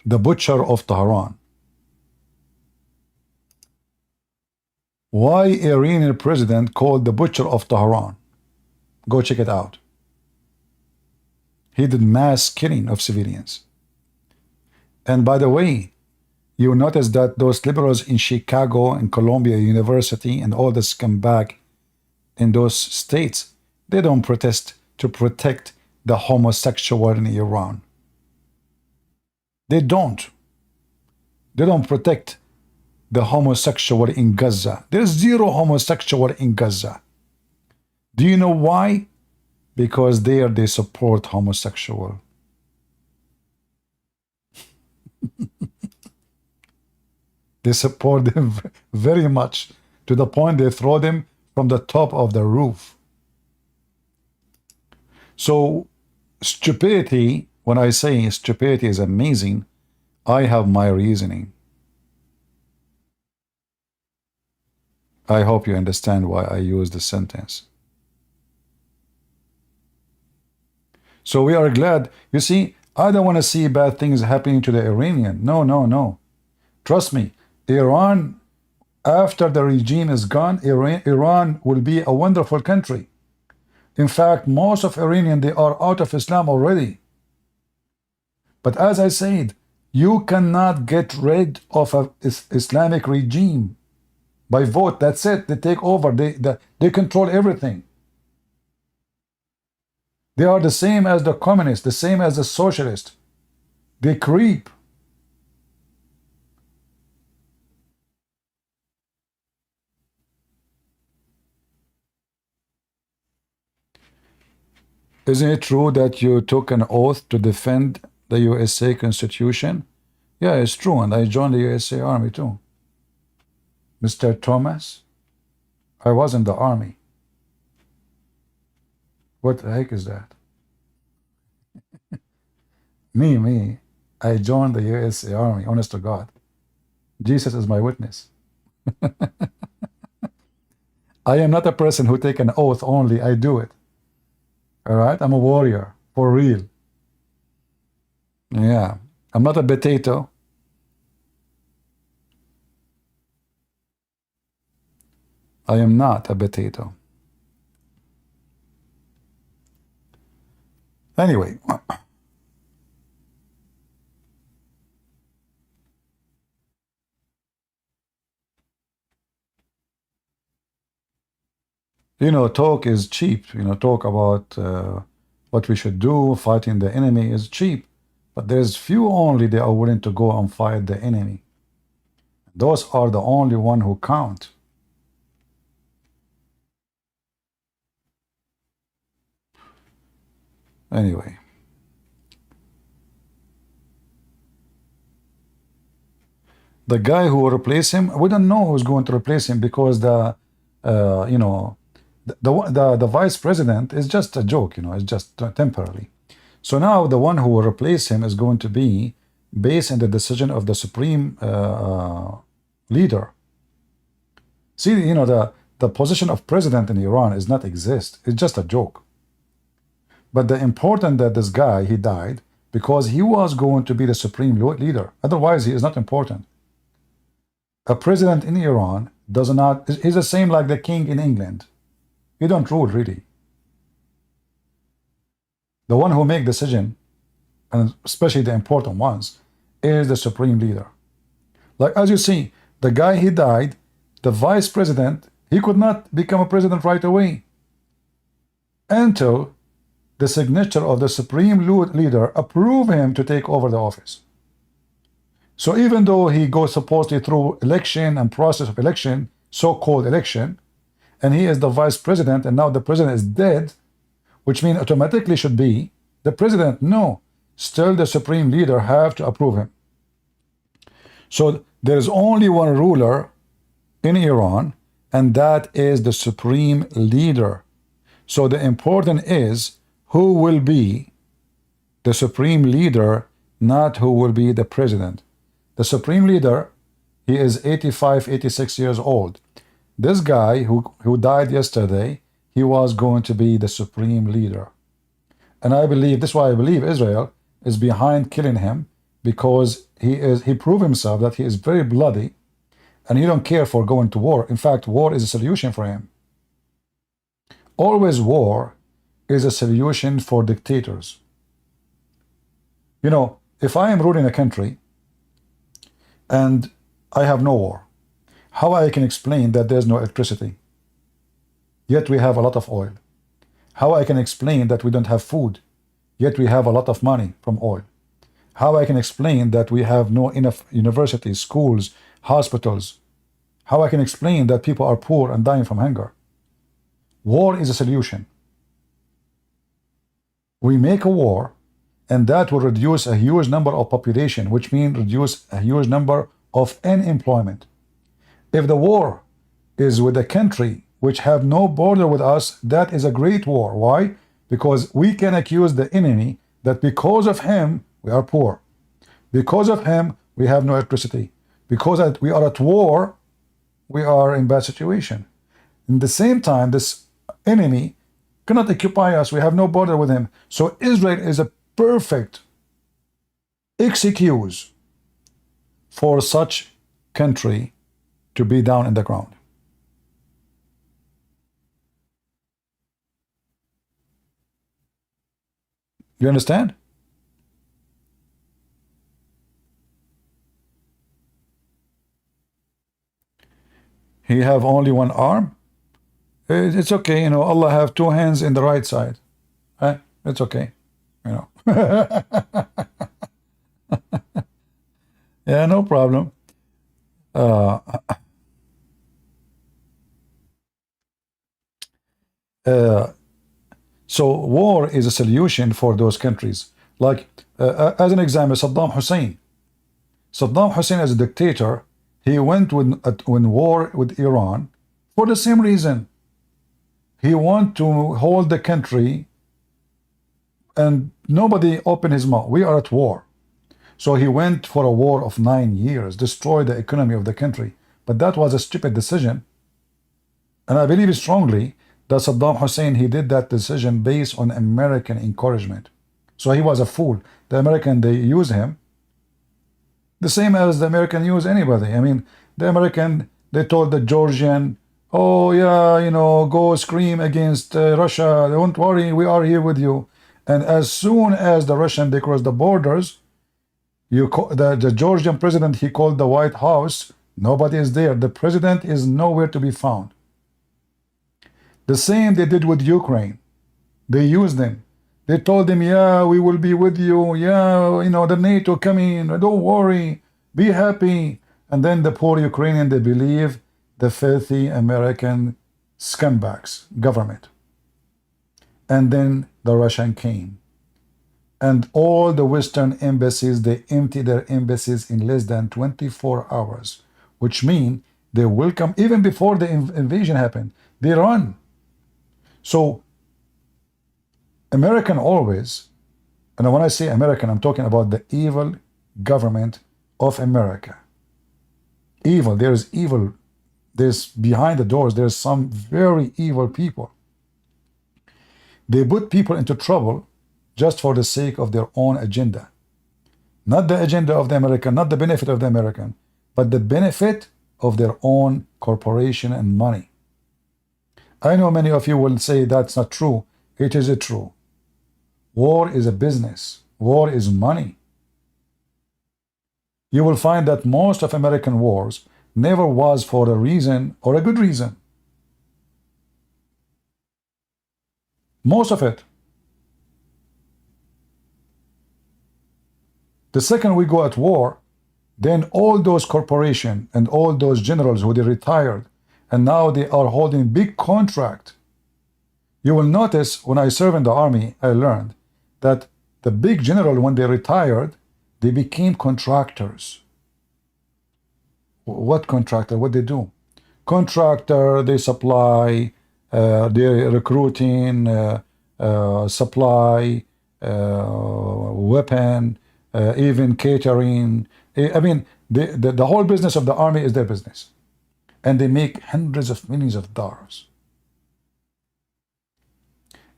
The butcher of Tehran. Why Iranian president called the butcher of Tehran? Go check it out. He did mass killing of civilians. And by the way, you notice that those liberals in Chicago and Columbia University and all the scumbag in those states, they don't protest to protect the homosexual in Iran. They don't. They don't protect the homosexual in Gaza. There's zero homosexual in Gaza. Do you know why? Because there they support homosexual. They support them very much, to the point they throw them from the top of the roof. So stupidity, when I say stupidity is amazing, I have my reasoning. I hope you understand why I use the sentence. So we are glad. You see, I don't want to see bad things happening to the Iranian. No, no, no. Trust me, Iran, after the regime is gone, Iran will be a wonderful country. In fact, most of Iranian, they are out of Islam already. But as I said, you cannot get rid of an Islamic regime by vote. That's it. They take over. They control everything. They are the same as the communists, the same as the socialists. They creep. Isn't it true that you took an oath to defend the USA Constitution? Yeah, it's true, and I joined the USA Army too. Mr. Thomas, I was in the Army. What the heck is that? Me, I joined the USA Army, honest to God. Jesus is my witness. I am not a person who take an oath only, I do it. All right, I'm a warrior, for real. Yeah, I'm not a potato. I am not a potato. Anyway, talk is cheap. Talk about what we should do, fighting the enemy is cheap. But there's few only that are willing to go and fight the enemy. Those are the only one who count. Anyway. The guy who will replace him, we don't know who's going to replace him because the vice president is just a joke, it's just temporary. So now the one who will replace him is going to be based on the decision of the supreme leader. See, the position of president in Iran is not exist. It's just a joke. But the important that this guy, he died because he was going to be the supreme leader. Otherwise, he is not important. A president in Iran does not, is the same like the king in England. He don't rule, really. The one who make decision, and especially the important ones, is the supreme leader. Like, as you see, the guy, he died, the vice president, he could not become a president right away until the signature of the supreme leader approve him to take over the office. So even though he goes supposedly through election and process of election, so-called election, and he is the vice president, and now the president is dead, which means automatically should be the president. No, still the supreme leader have to approve him. So there is only one ruler in Iran, and that is the supreme leader. So the important is who will be the supreme leader, not who will be the president. The supreme leader, he is 85, 86 years old. This guy who died yesterday, he was going to be the supreme leader. And I believe, this is why I believe Israel is behind killing him, because he proved himself that he is very bloody, and he don't care for going to war. In fact, war is a solution for him. Always war is a solution for dictators. If I am ruling a country, and I have no war, how I can explain that there's no electricity, yet we have a lot of oil? How I can explain that we don't have food, yet we have a lot of money from oil? How I can explain that we have no enough universities, schools, hospitals? How I can explain that people are poor and dying from hunger? War is a solution. We make a war, and that will reduce a huge number of population, which means reduce a huge number of unemployment. If the war is with a country which have no border with us, that is a great war. Why? Because we can accuse the enemy that because of him we are poor, because of him we have no electricity, because we are at war, we are in bad situation. In the same time, this enemy cannot occupy us. We have no border with him. So Israel is a perfect excuse for such country to be down in the ground. You understand? He have only one arm. It's okay, Allah have two hands in the right side. It's okay, Yeah, no problem. Uh, uh, so war is a solution for those countries. Like, as an example, Saddam Hussein. Saddam Hussein, as a dictator, he went in war with Iran for the same reason. He wanted to hold the country, and nobody opened his mouth. We are at war. So he went for a war of 9 years, destroyed the economy of the country. But that was a stupid decision. And I believe strongly that Saddam Hussein, he did that decision based on American encouragement. So he was a fool. The American, they use him the same as the American use anybody. I mean, the American, they told the Georgian, Oh, yeah, go scream against Russia. Don't worry, we are here with you. And as soon as the Russian they cross the borders, the Georgian president, he called the White House. Nobody is there. The president is nowhere to be found. The same they did with Ukraine. They used them. They told them, yeah, we will be with you. Yeah, the NATO coming. Don't worry. Be happy. And then the poor Ukrainian, they believe the filthy American scumbags government. And then the Russian came. And all the Western embassies, they empty their embassies in less than 24 hours, which means they will come even before the invasion happened. They run. So American always, and when I say American, I'm talking about the evil government of America. Evil, there's evil. There's behind the doors, there's some very evil people. They put people into trouble just for the sake of their own agenda. Not the agenda of the American, not the benefit of the American, but the benefit of their own corporation and money. I know many of you will say that's not true. It is true. War is a business. War is money. You will find that most of American wars never was for a reason or a good reason. Most of it. The second we go at war, then all those corporations and all those generals who they retired and now they are holding big contract. You will notice when I served in the army, I learned that the big general, when they retired, they became contractors. What contractor? What they do? Contractor, they supply, they're recruiting, supply, weapon, even catering. I mean, the whole business of the army is their business. And they make hundreds of millions of dollars.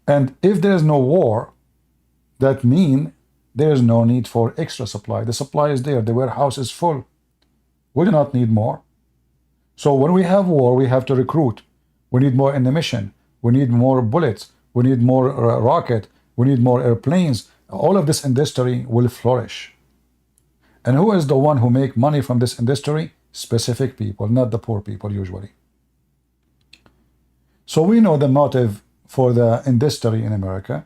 And if there is no war, that means there is no need for extra supply. The supply is there. The warehouse is full. We do not need more. So when we have war, we have to recruit. We need more ammunition. We need more bullets. We need more rocket. We need more airplanes. All of this industry will flourish. And who is the one who make money from this industry? Specific people, not the poor people usually. So we know the motive for the industry in America.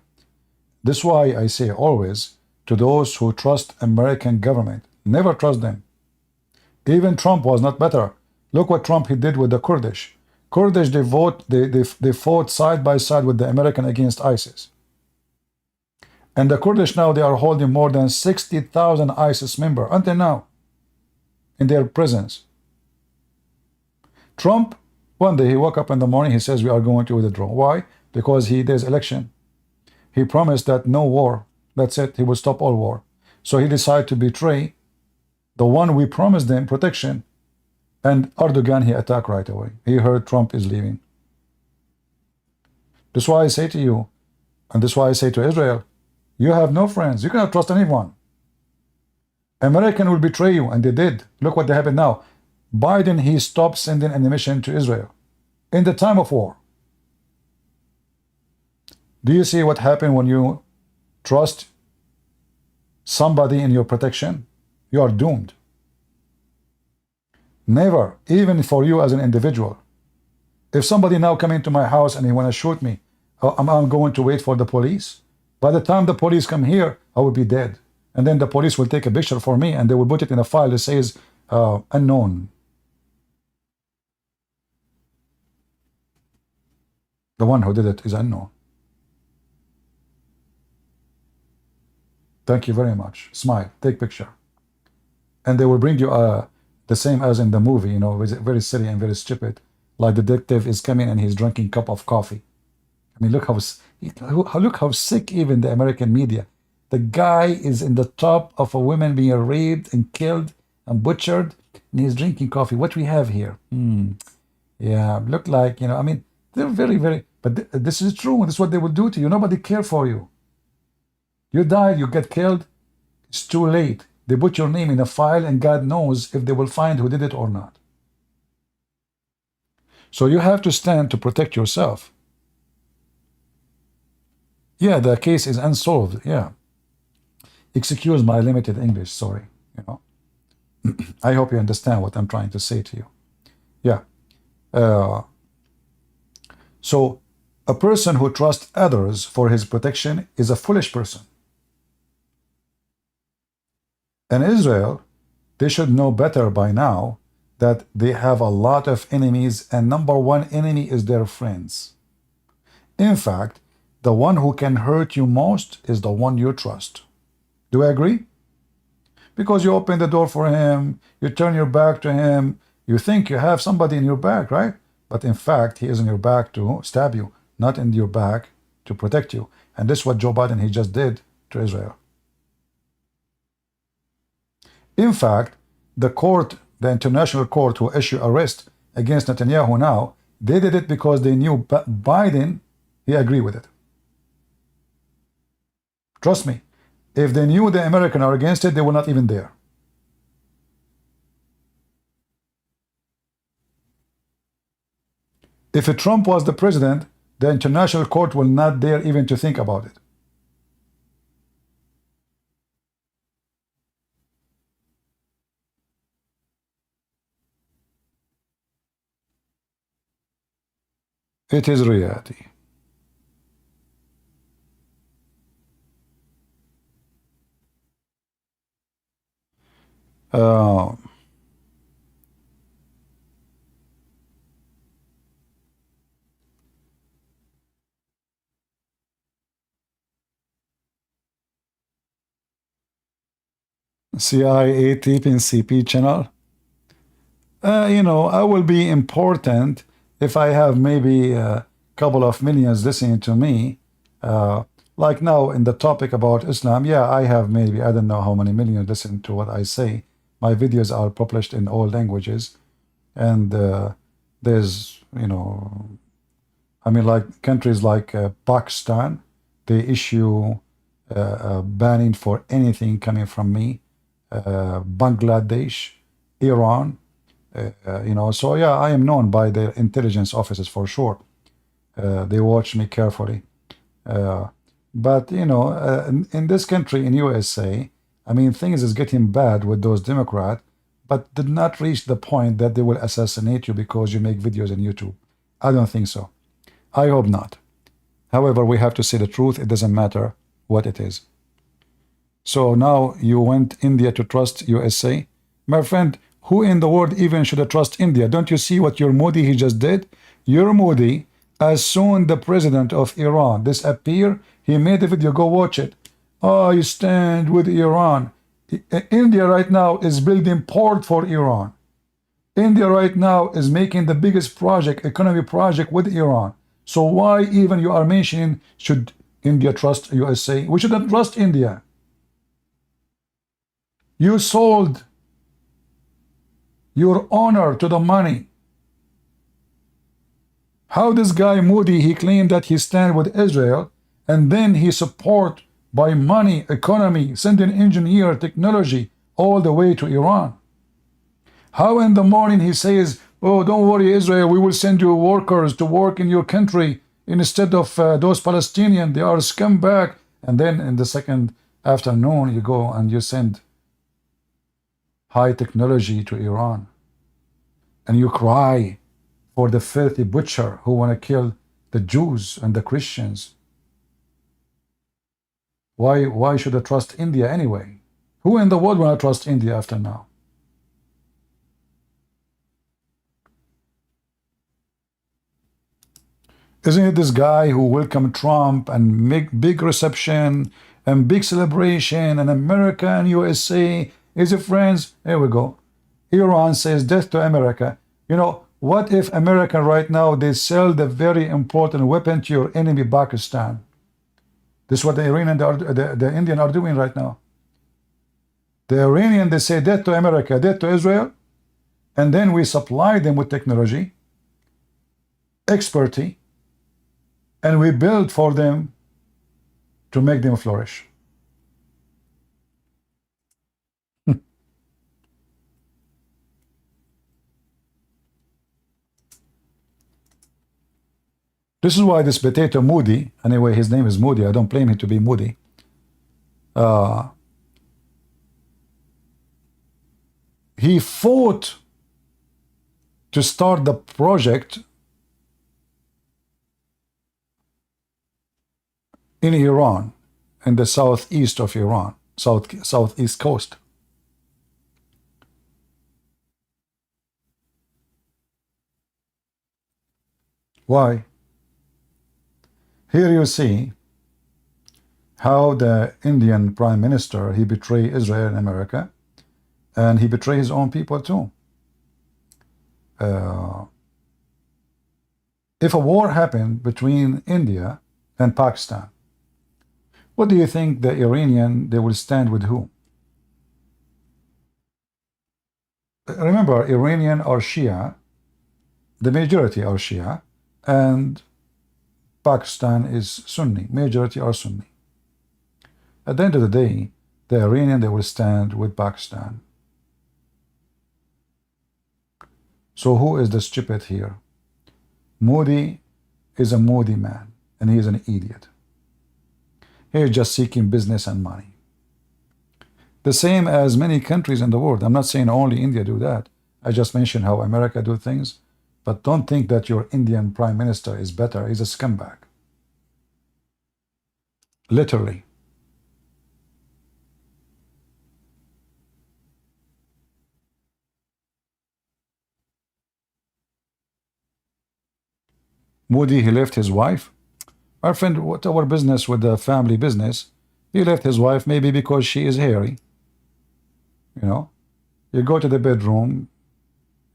This is why I say always to those who trust American government, never trust them. Even Trump was not better. Look what Trump he did with the Kurdish. Kurdish, they fought side by side with the American against ISIS. And the Kurdish now, they are holding more than 60,000 ISIS members until now in their prisons. Trump, one day he woke up in the morning, he says we are going to withdraw. Why? Because there's election. He promised that no war. That's it. He will stop all war. So he decided to betray the one we promised them protection. And Erdogan, he attacked right away. He heard Trump is leaving. That's why I say to you, and that's why I say to Israel, you have no friends. You cannot trust anyone. American will betray you, and they did. Look what happened now. Biden, he stopped sending ammunition to Israel in the time of war. Do you see what happened when you trust somebody in your protection? You are doomed. Never, even for you as an individual. If somebody now come into my house and he want to shoot me, I'm going to wait for the police. By the time the police come here, I will be dead. And then the police will take a picture for me and they will put it in a file that says unknown. The one who did it is unknown. Thank you very much. Smile. Take picture. And they will bring you the same as in the movie, very silly and very stupid. Like the detective is coming and he's drinking a cup of coffee. I mean, look how sick even the American media. The guy is in the top of a woman being raped and killed and butchered, and he's drinking coffee. What we have here? Yeah, look like, I mean, they're very, very, but this is true. This is what they will do to you. Nobody care for you. You died, you get killed. It's too late. They put your name in a file and God knows if they will find who did it or not. So you have to stand to protect yourself. Yeah, the case is unsolved. Yeah. Excuse my limited English, sorry. You know, I hope you understand what I'm trying to say to you. Yeah. Uh, so a person who trusts others for his protection is a foolish person. And Israel, they should know better by now that they have a lot of enemies, and number one enemy is their friends. In fact, the one who can hurt you most is the one you trust. Do I agree? Because you open the door for him, you turn your back to him, you think you have somebody in your back, right? But in fact, he is in your back to stab you, not in your back to protect you. And this is what Joe Biden, he just did to Israel. In fact, the court, the international court who issued arrest against Netanyahu now, they did it because they knew Biden, he agreed with it. Trust me, if they knew the Americans are against it, they were not even there. If Trump was the president, the international court will not dare even to think about it. It is reality. Uh, CIA tip in CP channel. You know, I will be important if I have maybe a couple of millions listening to me. Uh, like now in the topic about Islam, yeah, I have maybe, I don't know how many millions listen to what I say. My videos are published in all languages. And there's, you know, I mean, like countries like Pakistan, they issue banning for anything coming from me. Bangladesh, Iran, you know, so yeah, I am known by their intelligence offices for sure. They watch me carefully. Uh, but you know, in this country, in USA, I mean, things is getting bad with those Democrats, but did not reach the point that they will assassinate you because you make videos on YouTube. I don't think so. I hope not. However, we have to say the truth. It doesn't matter what it is. So now you went India to trust USA? My friend, who in the world even should trust India? Don't you see what your Modi he just did? Your Modi, as soon the president of Iran disappear, he made a video, go watch it. I stand with Iran. India right now is building port for Iran. India right now is making the biggest project, economy project with Iran. So why even you are mentioning should India trust USA? We shouldn't trust India. You sold your honor to the money. How this guy Modi, he claimed that he stand with Israel, and then he support by money, economy, sending engineer, technology, all the way to Iran. How in the morning he says, oh, don't worry, Israel, we will send you workers to work in your country instead of those Palestinians, they are scumbag. And then in the second afternoon, you go and you send high technology to Iran. And you cry for the filthy butcher who want to kill the Jews and the Christians. Why should I trust India anyway? Who in the world will I trust India after now? Isn't it this guy who welcomed Trump and make big reception and big celebration and America and USA is your friends? Here we go. Iran says death to America. You know, what if America right now, they sell the very important weapon to your enemy, Pakistan? This is what the Iranian, the Indian are doing right now. The Iranian, they say death to America, death to Israel, and then we supply them with technology, expertise, and we build for them to make them flourish. This is why this potato Moody, anyway, his name is Moody. I don't blame him to be Moody. He fought to start the project in Iran, in the southeast of Iran, southeast coast. Why? Here you see how the Indian Prime Minister, he betrayed Israel and America, and he betrayed his own people too. If a war happened between India and Pakistan, what do you think the Iranian, they will stand with who? Remember, Iranian are Shia, the majority are Shia, and Pakistan is Sunni, majority are Sunni. At the end of the day, the Iranian, they will stand with Pakistan. So who is the stupid here? Modi is a Modi man, and he is an idiot. He is just seeking business and money. The same as many countries in the world. I'm not saying only India do that. I just mentioned how America do things. But don't think that your Indian Prime Minister is better. He's a scumbag. Literally. Modi, he left his wife. Our friend, what our business with the family business? He left his wife maybe because she is hairy. You know, you go to the bedroom,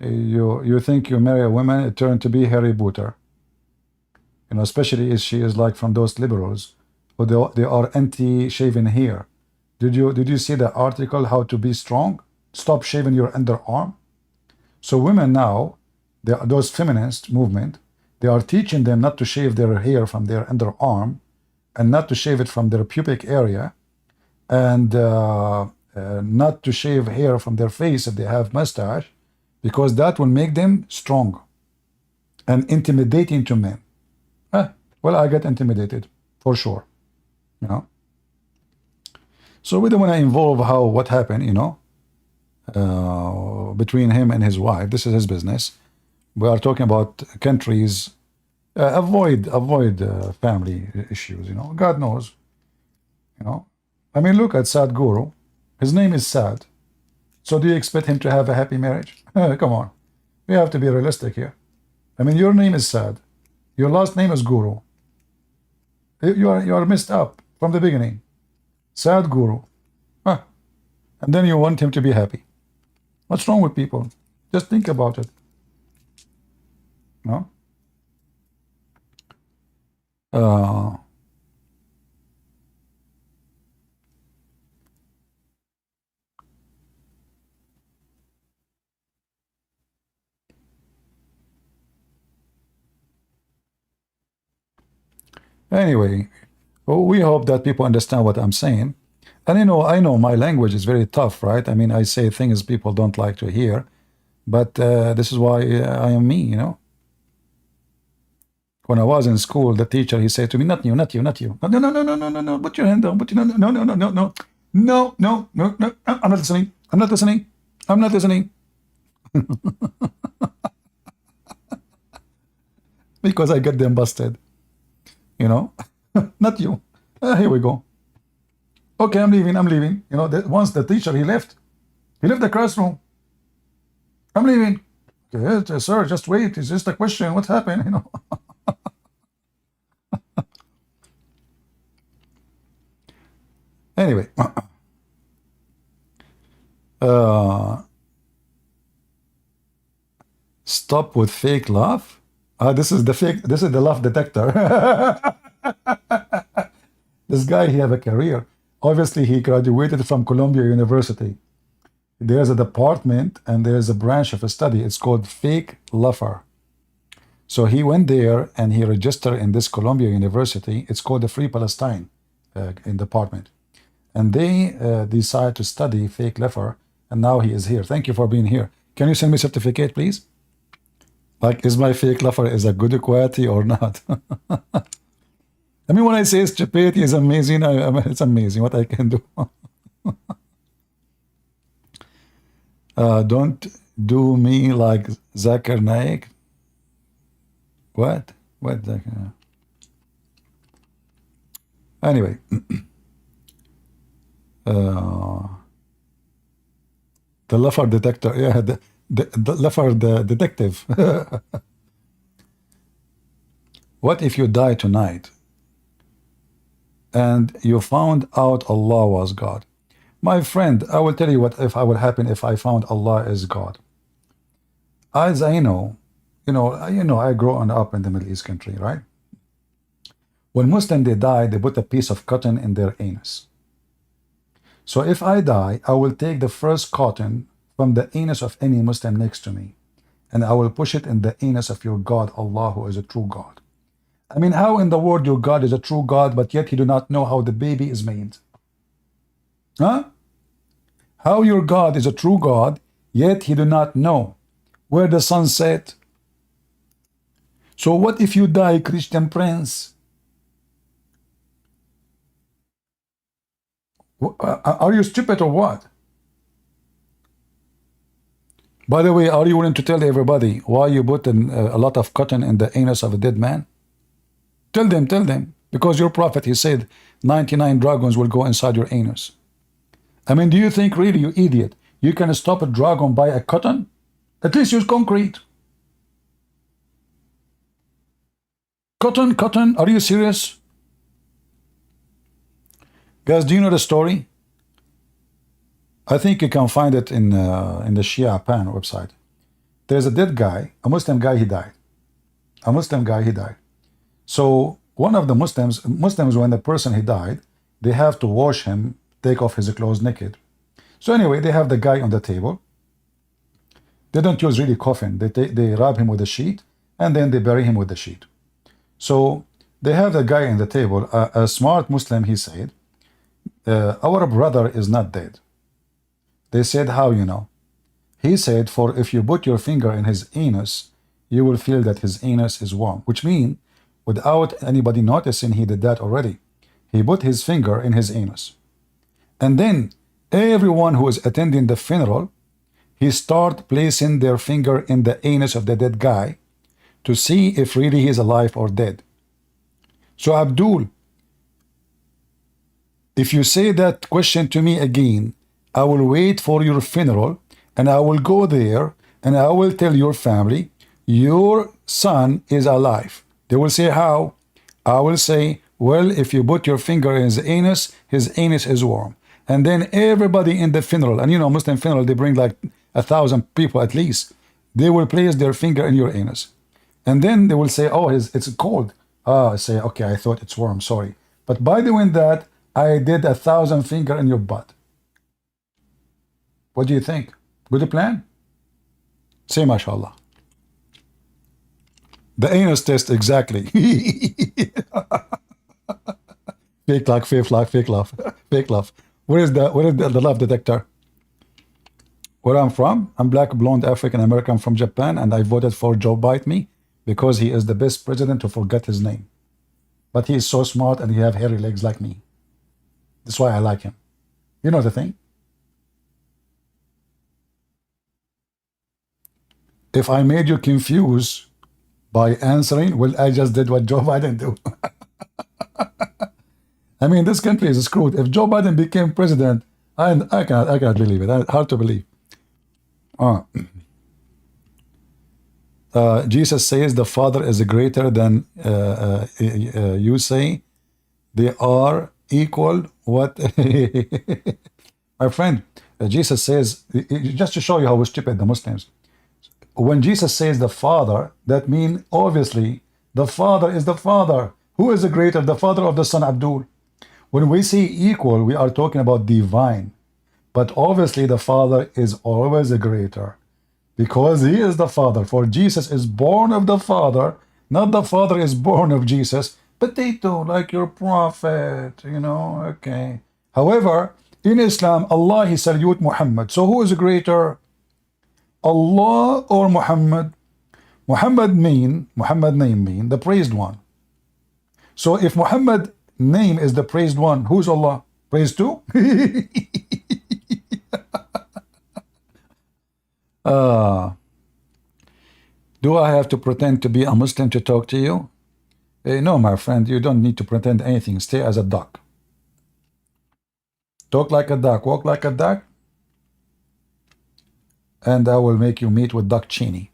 you think you marry a woman, it turned to be Harry Potter. You know, especially if she is like from those liberals who they are anti-shaving hair. Did you see the article how to be strong? Stop shaving your underarm. So women now, those feminist movement, they are teaching them not to shave their hair from their underarm and not to shave it from their pubic area and not to shave hair from their face if they have mustache, because that will make them strong and intimidating to men. Well, I get intimidated for sure, you know. So we don't want to involve what happened, you know, between him and his wife. This is his business. We are talking about countries. Avoid family issues, you know. God knows, you know. I mean, look at Sadhguru. His name is Sad. So do you expect him to have a happy marriage? Come on. We have to be realistic here. I mean, your name is Sad. Your last name is Guru. You are messed up from the beginning. Sadhguru. And then you want him to be happy. What's wrong with people? Just think about it. No? Anyway, we hope that people understand what I'm saying. And I know my language is very tough, right? I mean, I say things people don't like to hear, but this is why I am me, you know. When I was in school, the teacher, he said to me, not you, not you, not you. No, no, no, no, no, no, no, put your hand down, put your no, no, no, no, no, no, no, no, no, no, I'm not listening, I'm not listening, I'm not listening. Because I get them busted, you know. Not you. Here we go. Okay, I'm leaving, I'm leaving. You know, once the teacher, he left the classroom. I'm leaving. Okay, sir, just wait, it's just a question, what happened, you know. Anyway, stop with fake laugh. This is the laugh detector. This guy, he have a career. Obviously, he graduated from Columbia University. There's a department and there's a branch of a study. It's called fake laugher. So he went there and he registered in this Columbia University. It's called the Free Palestine in department. And they decide to study fake laugher. And now he is here. Thank you for being here. Can you send me a certificate, please? Like, is my fake lover is a good quality or not? I mean, when I say stupidity is amazing, I mean, it's amazing what I can do. Don't do me like Zakir Naik. What? What? Anyway, uh, the lover detector. Yeah, the lover the detective. What if you die tonight and you found out Allah was God? My friend, I will tell you what if I would happen if I found Allah is God. As I know, I grew up in the Middle East country, right? When Muslim they die, they put a piece of cotton in their anus. So if I die, I will take the first cotton from the anus of any Muslim next to me, and I will push it in the anus of your God, Allah, who is a true God. I mean, how in the world your God is a true God, but yet you do not know how the baby is made? Huh? How your God is a true God, yet he do not know where the sun set? So what if you die, Christian prince? Are you stupid or what? By the way, are you willing to tell everybody why you put a lot of cotton in the anus of a dead man? Tell them. Because your prophet, he said 99 dragons will go inside your anus. I mean, do you think really, you idiot, you can stop a dragon by a cotton? At least use concrete. Cotton, are you serious? Guys, do you know the story? I think you can find it in the Shia Pan website. There's a dead guy, a Muslim guy, he died. So one of the Muslims, when the person he died, they have to wash him, take off his clothes naked. So anyway, they have the guy on the table. They don't use really coffin. They wrap him with a sheet, and then they bury him with the sheet. So they have the guy on the table. A smart Muslim, he said, our brother is not dead. They said, how you know? He said, for if you put your finger in his anus, you will feel that his anus is warm, which means without anybody noticing, he did that already. He put his finger in his anus. And then everyone who is attending the funeral, he start placing their finger in the anus of the dead guy to see if really he is alive or dead. So Abdul, if you say that question to me again, I will wait for your funeral and I will go there and I will tell your family, your son is alive. They will say, how? I will say, well, if you put your finger in his anus is warm. And then everybody in the funeral, and Muslim funeral, they bring like 1,000 people at least. They will place their finger in your anus. And then they will say, oh, it's cold. I say, okay, I thought it's warm, sorry. But by doing that, I did 1,000 finger in your butt. What do you think? Good plan? Say mashallah. The anus test, exactly. Fake love. Where is the love detector? Where I'm from? I'm black, blonde, African American from Japan, and I voted for Joe Biden because he is the best president to forget his name. But he is so smart and he have hairy legs like me. That's why I like him. You know the thing? If I made you confused by answering, well, I just did what Joe Biden do. I mean, this country is screwed. If Joe Biden became president, I cannot believe it. Hard to believe. Jesus says the Father is greater than you say. They are equal. What? My friend, Jesus says, just to show you how stupid the Muslims. When Jesus says the Father, that means obviously the Father is the Father. Who is the greater? The Father of the Son, Abdul. When we say equal, we are talking about divine. But obviously the Father is always a greater because he is the Father. For Jesus is born of the Father, not the Father is born of Jesus. Potato, like your prophet, okay. However, in Islam, Allah, he salute Muhammad. So who is greater? Allah or Muhammad? Muhammad name mean the praised one. So if Muhammad name is the praised one, who's Allah? Praised too? uh, do I have to pretend to be a Muslim to talk to you? No, my friend, you don't need to pretend anything. Stay as a duck. Talk like a duck, walk like a duck, and I will make you meet with Duck Cheney.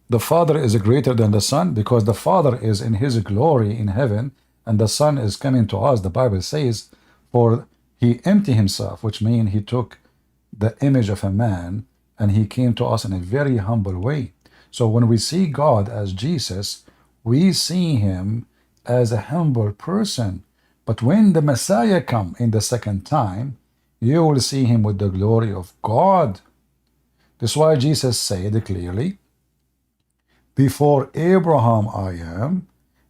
The Father is greater than the Son because the Father is in His glory in heaven, and the Son is coming to us. The Bible says, for He emptied Himself, which means He took the image of a man and He came to us in a very humble way. So when we see God as Jesus, we see Him as a humble person. But when the Messiah come in the second time, you will see Him with the glory of God. That's why Jesus said clearly, before Abraham I am,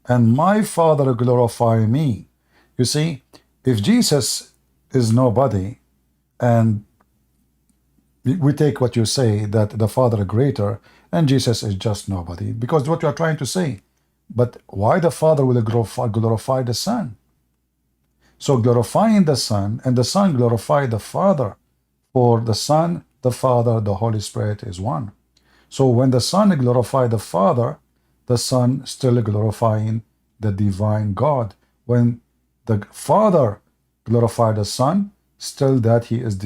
and my Father glorify me. You see, if Jesus is nobody, and we take what you say, that the Father is greater, and Jesus is just nobody, because what you are trying to say. But why the Father will glorify the Son? So glorifying the Son, and the Son glorify the Father, for the Son, the Father, the Holy Spirit is one. So when the Son glorified the Father, the Son still glorifying the divine God. When the Father glorified the Son, still that He is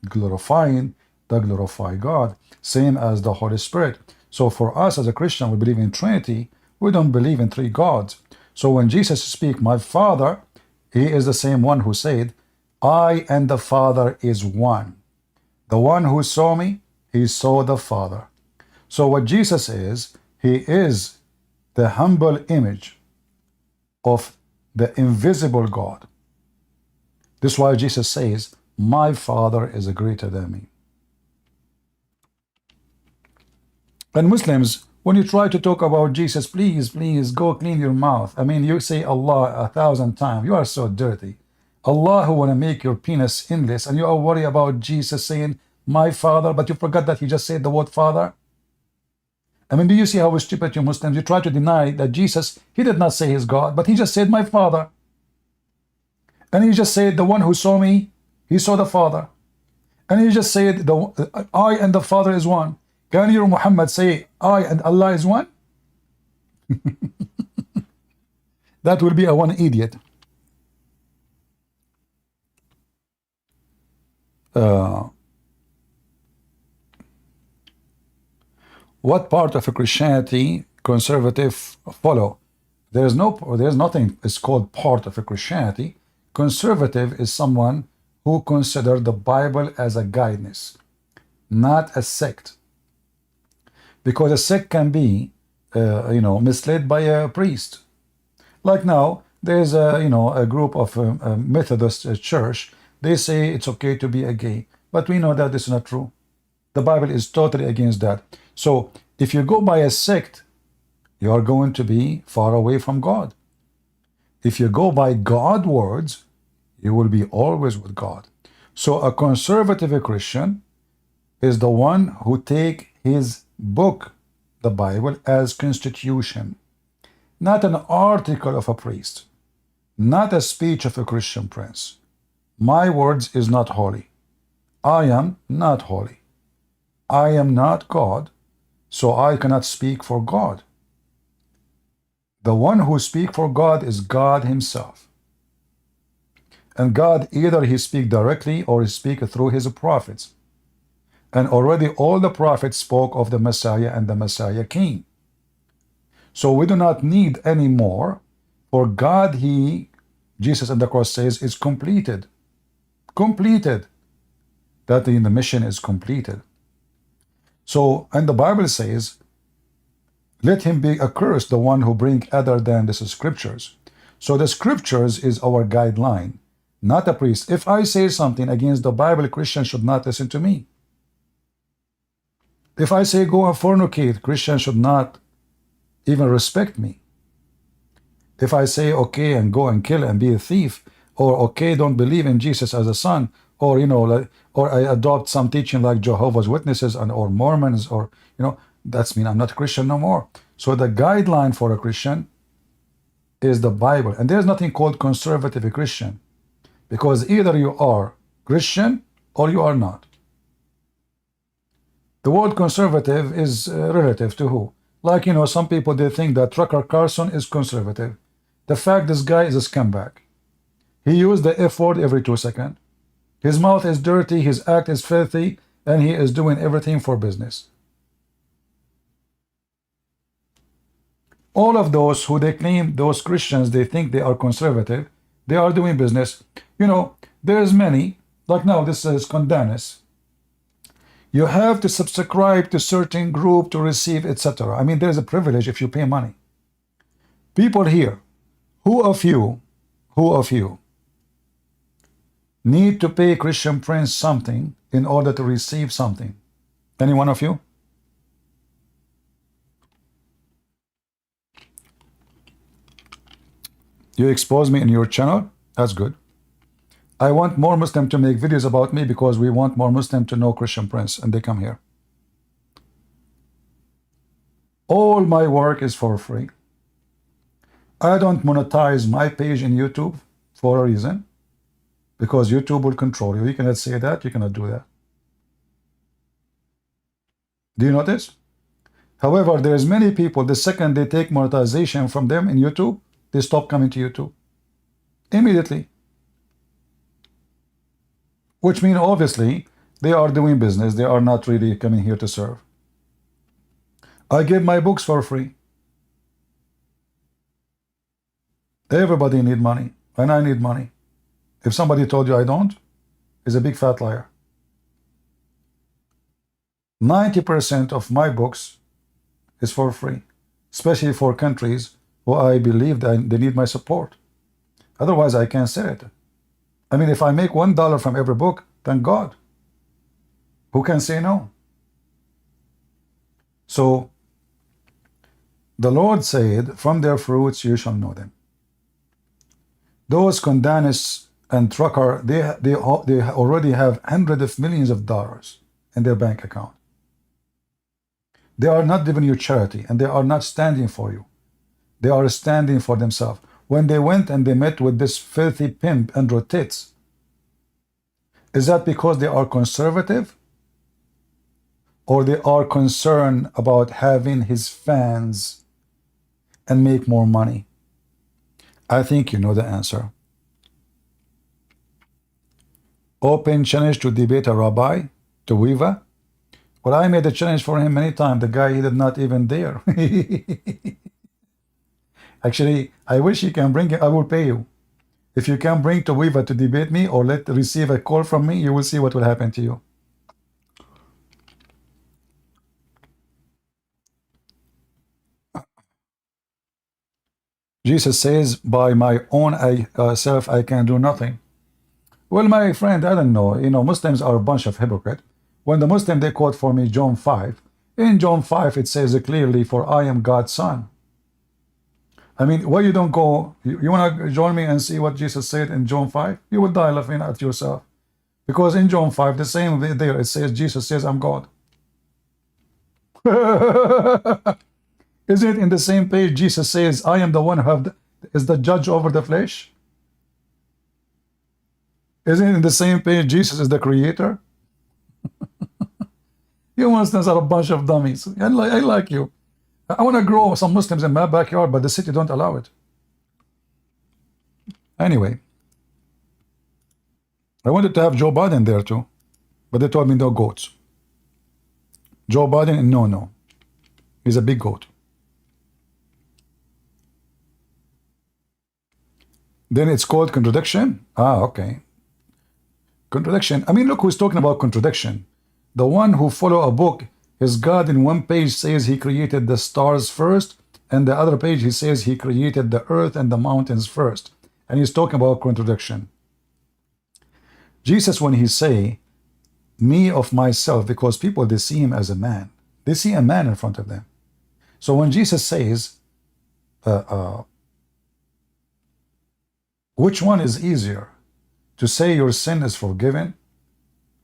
glorifying the glorified God. Same as the Holy Spirit. So for us as a Christian, we believe in Trinity. We don't believe in three gods. So when Jesus speaks, my Father, He is the same one who said, I and the Father is one. The one who saw me, he saw the Father. So what Jesus is, He is the humble image of the invisible God. This is why Jesus says, my Father is greater than me. And Muslims, when you try to talk about Jesus, please go clean your mouth. I mean, you say Allah 1,000 times. You are so dirty. Allah who want to make your penis endless, and you are worried about Jesus saying, my Father, but you forgot that He just said the word Father. I mean, do you see how stupid you Muslims? You try to deny that Jesus, He did not say He's God, but He just said, my Father. And He just said, the one who saw me, he saw the Father. And He just said, I and the Father is one. Can you, Muhammad, say, I and Allah is one? That will be a one idiot. What part of a Christianity conservative follow? There's nothing is called part of a Christianity. Conservative is someone who consider the Bible as a guidance, not a sect. Because a sect can be, misled by a priest. Like now, there's a group of Methodist church. They say it's okay to be a gay, but we know that this is not true. The Bible is totally against that. So if you go by a sect, you are going to be far away from God. If you go by God's words, you will be always with God. So a conservative Christian is the one who take his book, the Bible, as constitution, not an article of a priest, not a speech of a Christian prince. My words is not holy. I am not holy. I am not God, so I cannot speak for God. The one who speaks for God is God Himself. And God, either He speaks directly or He speaks through His prophets. And already all the prophets spoke of the Messiah, and the Messiah came. So we do not need any more, for God, Jesus on the cross says, is completed. Completed. That the mission is completed. So, and the Bible says, let him be accursed, the one who bring other than the scriptures. So the scriptures is our guideline, not a priest. If I say something against the Bible, Christians should not listen to me. If I say go and fornicate, Christians should not even respect me. If I say okay and go and kill and be a thief, or okay, don't believe in Jesus as a son, or like, or I adopt some teaching like Jehovah's Witnesses and or Mormons, or that's mean I'm not a Christian no more. So the guideline for a Christian is the Bible, and there's nothing called conservative Christian, because either you are Christian or you are not. The word conservative is relative to who? Like, some people, they think that Tucker Carlson is conservative. The fact this guy is a scumbag. He used the F word every 2 seconds. His mouth is dirty, his act is filthy, and he is doing everything for business. All of those who they claim, those Christians, they think they are conservative, they are doing business. There's many, like now this is Condanis. You have to subscribe to certain group to receive, etc. I mean, there's a privilege if you pay money. People here, who of you need to pay Christian Prince something in order to receive something? Any one of you? You expose me in your channel? That's good. I want more Muslims to make videos about me because we want more Muslims to know Christian Prince, and they come here. All my work is for free. I don't monetize my page in YouTube for a reason, because YouTube will control you. You cannot say that, you cannot do that. Do you notice? However, there's many people, the second they take monetization from them in YouTube, they stop coming to YouTube immediately. Which means, obviously, they are doing business. They are not really coming here to serve. I give my books for free. Everybody need money, and I need money. If somebody told you I don't, is a big fat liar. 90% of my books is for free, especially for countries who I believe that they need my support. Otherwise, I can't sell it. I mean, if I make $1 from every book, thank God. Who can say no? So, the Lord said, from their fruits you shall know them. Those Condanis and Trucker, they already have hundreds of millions of dollars in their bank account. They are not giving you charity, and they are not standing for you. They are standing for themselves. When they went and they met with this filthy pimp, Andrew Tits, is that because they are conservative? Or they are concerned about having his fans and make more money? I think you know the answer. Open challenge to debate a rabbi, to Weaver. Well, I made a challenge for him many times. The guy, he did not even dare. Actually, I wish you can bring it. I will pay you. If you can bring Weaver to debate me or receive a call from me, you will see what will happen to you. Jesus says, by my own self, I can do nothing. Well, my friend, I don't know. Muslims are a bunch of hypocrites. When the Muslim, they quote for me John 5. In John 5, it says clearly, for I am God's son. I mean, why you don't go, you want to join me and see what Jesus said in John 5? You will die laughing at yourself. Because in John 5, the same there, it says, Jesus says, I'm God. Isn't it in the same page, Jesus says, I am the one who is the judge over the flesh? Isn't it in the same page, Jesus is the creator? You Muslims are a bunch of dummies. I like you. I want to grow some Muslims in my backyard, but the city don't allow it. Anyway, I wanted to have Joe Biden there too, but they told me no goats. Joe Biden, no. He's a big goat. Then it's called contradiction? Ah, okay. Contradiction. I mean, look who's talking about contradiction. The one who follow a book, his God in one page says he created the stars first, and the other page he says he created the earth and the mountains first. And he's talking about contradiction. Jesus, when he say, me of myself, because people, they see him as a man. They see a man in front of them. So when Jesus says, Which one is easier? To say your sin is forgiven,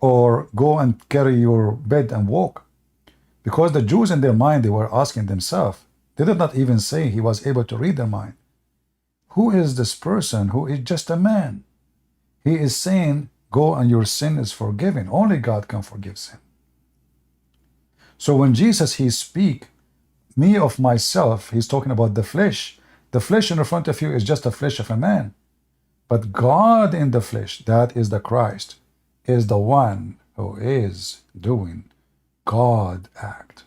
or go and carry your bed and walk? Because the Jews in their mind, they were asking themselves, they did not even say he was able to read their mind. Who is this person who is just a man? He is saying, go and your sin is forgiven. Only God can forgive sin. So when Jesus, he speak, me of myself, he's talking about the flesh. The flesh in front of you is just the flesh of a man. But God in the flesh, that is the Christ, is the one who is doing God act.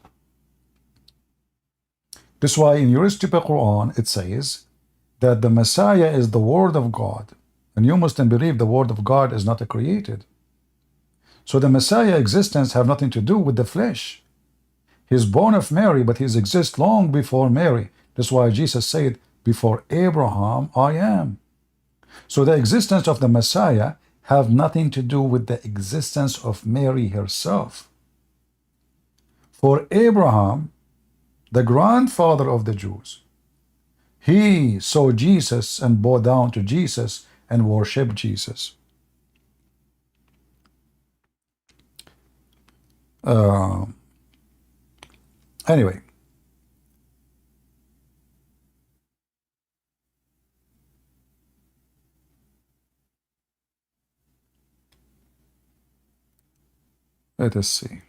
This is why in your stupid Quran it says that the Messiah is the Word of God. And you Muslims believe the Word of God is not created. So the Messiah existence have nothing to do with the flesh. He's born of Mary, but he exists long before Mary. That's why Jesus said, before Abraham, I am. So the existence of the Messiah have nothing to do with the existence of Mary herself. For Abraham, the grandfather of the Jews, he saw Jesus and bowed down to Jesus and worshiped Jesus. Anyway, let us see.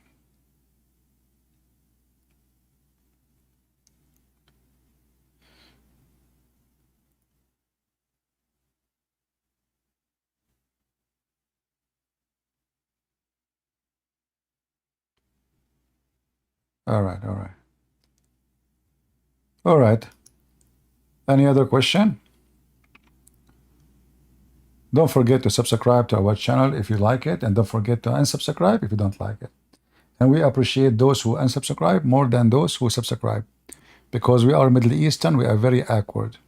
All right, all right. All right. Any other question? Don't forget to subscribe to our channel if you like it, and don't forget to unsubscribe if you don't like it. And we appreciate those who unsubscribe more than those who subscribe, because we are Middle Eastern, we are very awkward.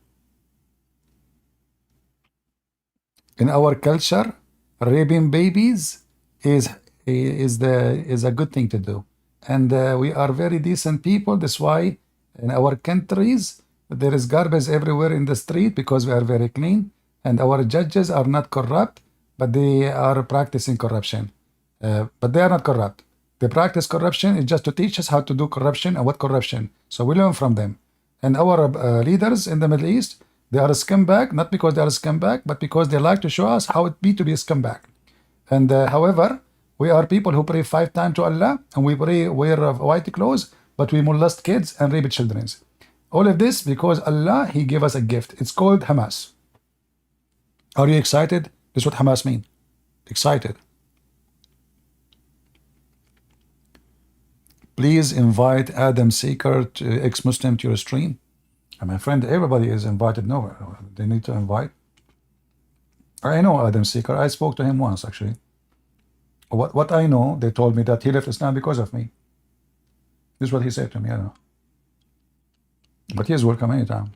In our culture, raping babies is a good thing to do, and we are very decent people. That's why in our countries there is garbage everywhere in the street, because we are very clean, and our judges are not corrupt, but they are practicing corruption. But they are not corrupt. They practice corruption is just to teach us how to do corruption and what corruption. So we learn from them. And our leaders in the Middle East, they are a scumbag, not because they are a scumbag, but because they like to show us how it be to be a scumbag. And however, we are people who pray 5 times to Allah, and we pray, wear white clothes, but we molest kids and rape children. All of this because Allah, he gave us a gift. It's called Hamas. Are you excited? This is what Hamas means. Excited. Please invite Adam Seeker, ex-Muslim, to your stream. And my friend, everybody is invited. No, they need to invite. I know Adam Seeker. I spoke to him once, actually. What I know, they told me that he left Islam because of me. This is what he said to me. I don't know. But he is welcome anytime.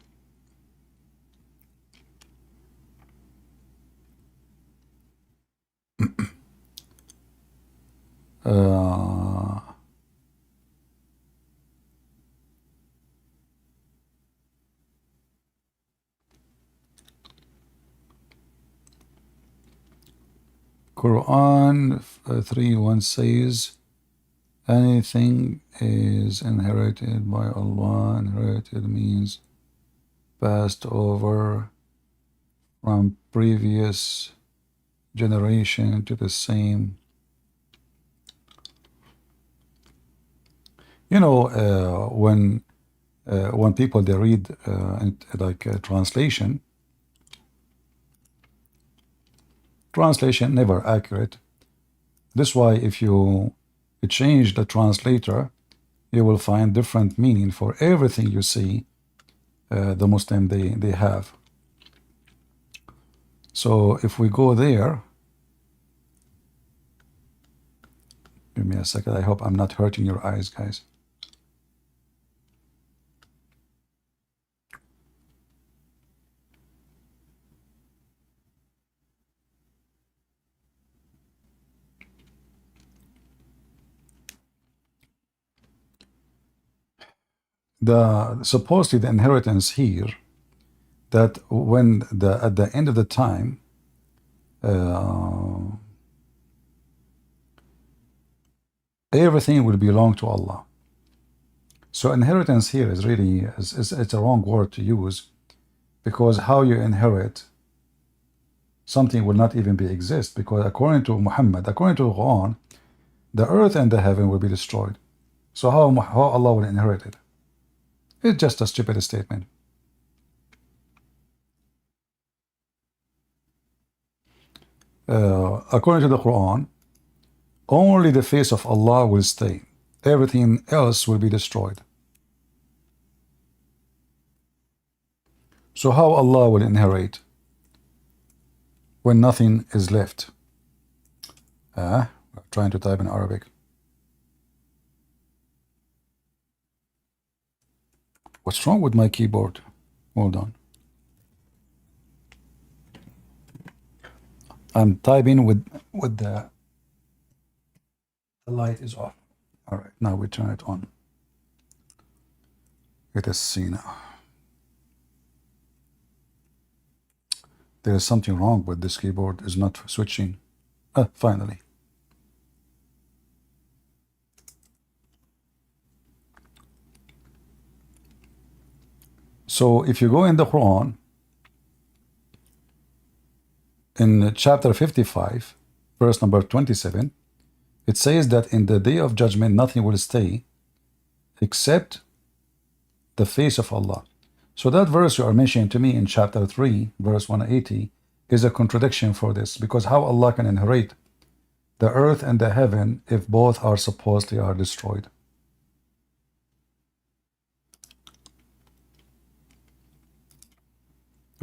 Quran 3:1 says, anything is inherited by Allah. Inherited means passed over from previous generation to the same. You know, when people they read translation never accurate. This is why if you change the translator, you will find different meaning for everything you see the Muslim they have. So if we go there, give me a second. I hope I'm not hurting your eyes, guys. Supposedly the inheritance here, that when at the end of the time, uh, everything will belong to Allah. So inheritance here is really it's a wrong word to use, because how you inherit something will not even be exist, because according to Muhammad, according to the Quran, the earth and the heaven will be destroyed. So how Allah will inherit it? It's just a stupid statement. According to the Quran, only the face of Allah will stay. Everything else will be destroyed. So how Allah will inherit when nothing is left? Trying to type in Arabic. What's wrong with my keyboard? Hold on. I'm typing with the light is off. All right, now we turn it on. Let us see now. There is something wrong with this keyboard. It's not switching. Finally. So if you go in the Quran, in chapter 55, verse number 27, it says that in the day of judgment nothing will stay except the face of Allah. So that verse you are mentioning to me in chapter 3, verse 180, is a contradiction for this, because how Allah can inherit the earth and the heaven if both are supposedly are destroyed?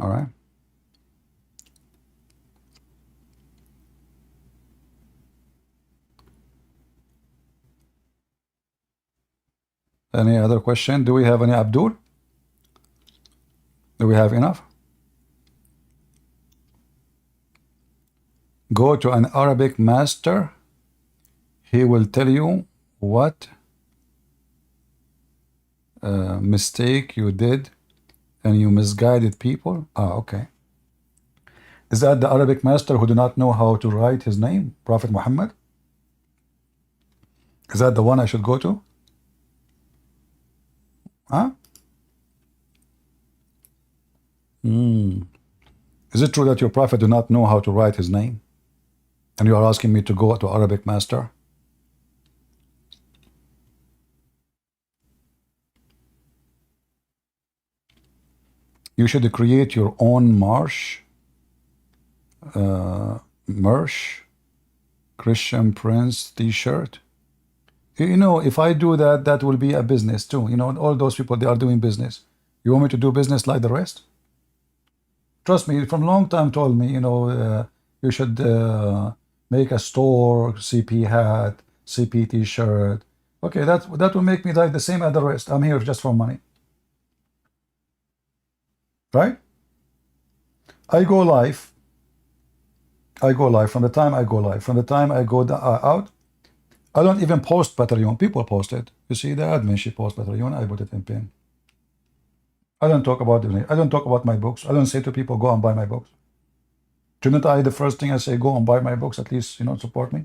All right. Any other question? Do we have any Abdul? Do we have enough? Go to an Arabic master. He will tell you what mistake you did and you misguided people. Okay. Is that the Arabic master who do not know how to write his name, Prophet Muhammad? Is that the one I should go to? Huh? Is it true that your prophet do not know how to write his name? And you are asking me to go to Arabic master? You should create your own Mersh Christian Prince t-shirt. You know, if I do that, that will be a business too. You know, all those people, they are doing business. You want me to do business like the rest? Trust me, from a long time told me, you know, you should make a store, CP hat, CP t-shirt. Okay, that will make me like the same as the rest. I'm here just for money. Right? I go live. From the time I go live, from the time I go out, I don't even post Patreon. People post it. You see, the admin, she posts Patreon. I put it in pin. I don't talk about it. I don't talk about my books. I don't say to people, go and buy my books. Shouldn't I, the first thing I say, go and buy my books, at least, you know, support me?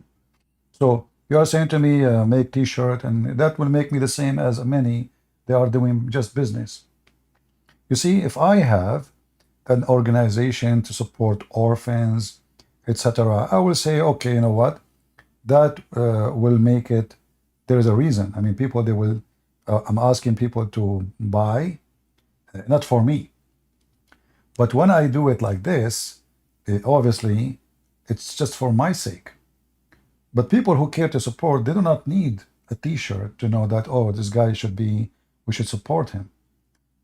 So you are saying to me, make t-shirt, and that will make me the same as many. They are doing just business. You see, if I have an organization to support orphans, etc., I will say, okay, you know what? That will make it, there is a reason. I mean, people, they will, I'm asking people to buy, not for me. But when I do it like this, obviously, it's just for my sake. But people who care to support, they do not need a t-shirt to know that, oh, this guy should be, we should support him.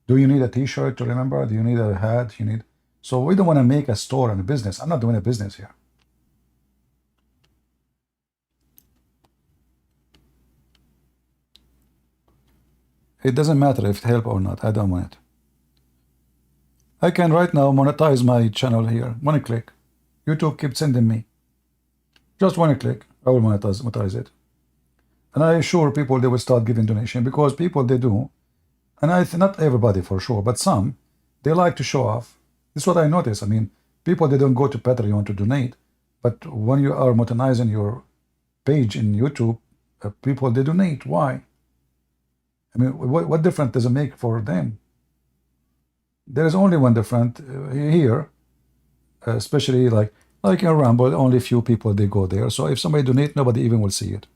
Do you need a t-shirt to remember? Do you need a hat? You need. So we don't want to make a store and a business. I'm not doing a business here. It doesn't matter if it help or not. I don't want it. I can right now monetize my channel here. One click. YouTube keeps sending me. Just one click. I will monetize it. And I assure people they will start giving donation, because people, they do. And I think not everybody for sure, but some, They like to show off. This is what I notice. I mean, people, they don't go to Patreon to donate, but when you are monetizing your page in YouTube, people, they donate. Why? I mean, what difference does it make for them? There is only one difference here, especially like in Rumble, only few people they go there. So if somebody donate, nobody even will see it.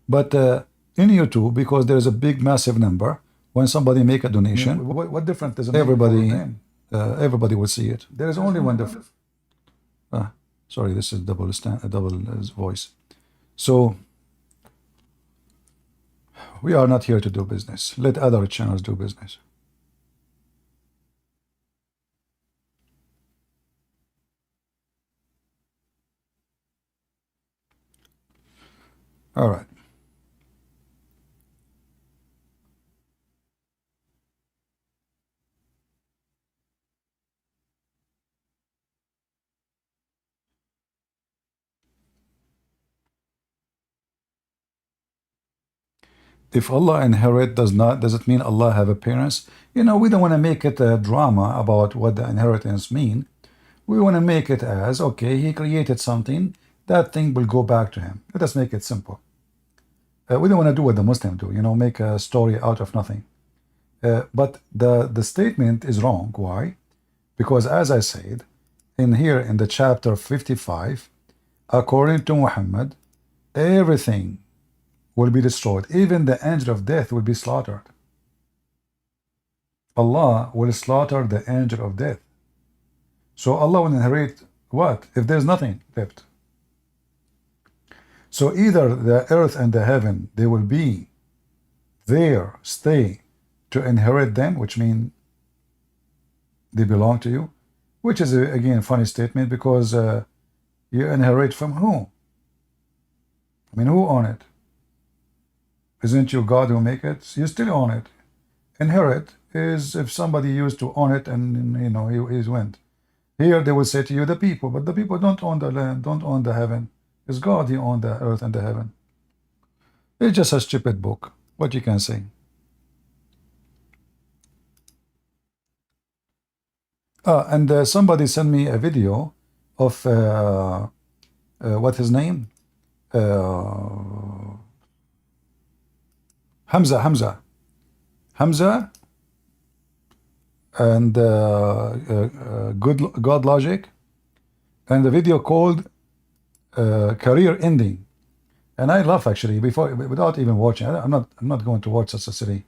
But in YouTube, because there is a big, massive number, when somebody make a donation, what difference does it make everybody, for them? Everybody will see it. There is only one difference. Sorry, this is double voice. So we are not here to do business. Let other channels do business. All right. If Allah inherit does it mean Allah have a parents? We don't want to make it a drama about what the inheritance mean. We want to make it as, okay, he created something, that thing will go back to him. Let us make it simple. We don't want to do what the Muslims do, make a story out of nothing. But the statement is wrong. Why? Because as I said, in here in the chapter 55, according to Muhammad, everything will be destroyed. Even the angel of death will be slaughtered. Allah will slaughter the angel of death. So Allah will inherit what? If there's nothing left. So either the earth and the heaven, they will be there, stay, to inherit them, which means they belong to you, which is, again, a funny statement, because you inherit from who? I mean, who own it? Isn't you God who make it? You still own it. Inherit is if somebody used to own it and, he went. Here they will say to you, the people, but the people don't own the land, don't own the heaven. It's God who owns the earth and the heaven. It's just a stupid book. What you can say. And somebody sent me a video of what his name? Hamza, and good God Logic, and the video called career ending. And I laugh actually without even watching. I'm not going to watch such a silly.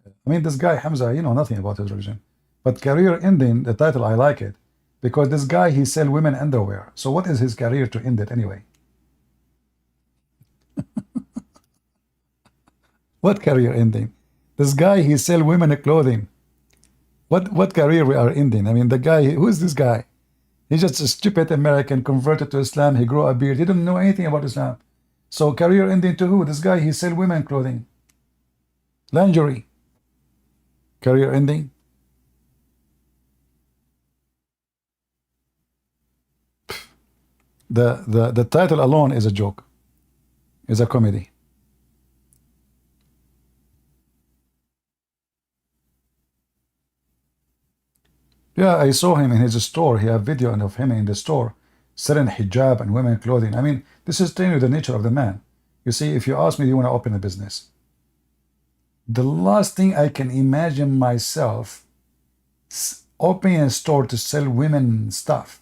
I mean, this guy Hamza, nothing about his religion. But career ending, the title, I like it, because this guy, he sell women underwear. So what is his career to end it anyway? What career ending? This guy, he sell women clothing. What career we are ending? I mean, the guy, who is this guy? He's just a stupid American converted to Islam. He grew a beard. He didn't know anything about Islam. So career ending to who? This guy, he sell women clothing. Lingerie. Career ending. The title alone is a joke. Is a comedy. Yeah, I saw him in his store. He have video of him in the store selling hijab and women clothing. I mean, this is telling you the nature of the man. You see, if you ask me, do you want to open a business? The last thing I can imagine myself opening a store to sell women stuff,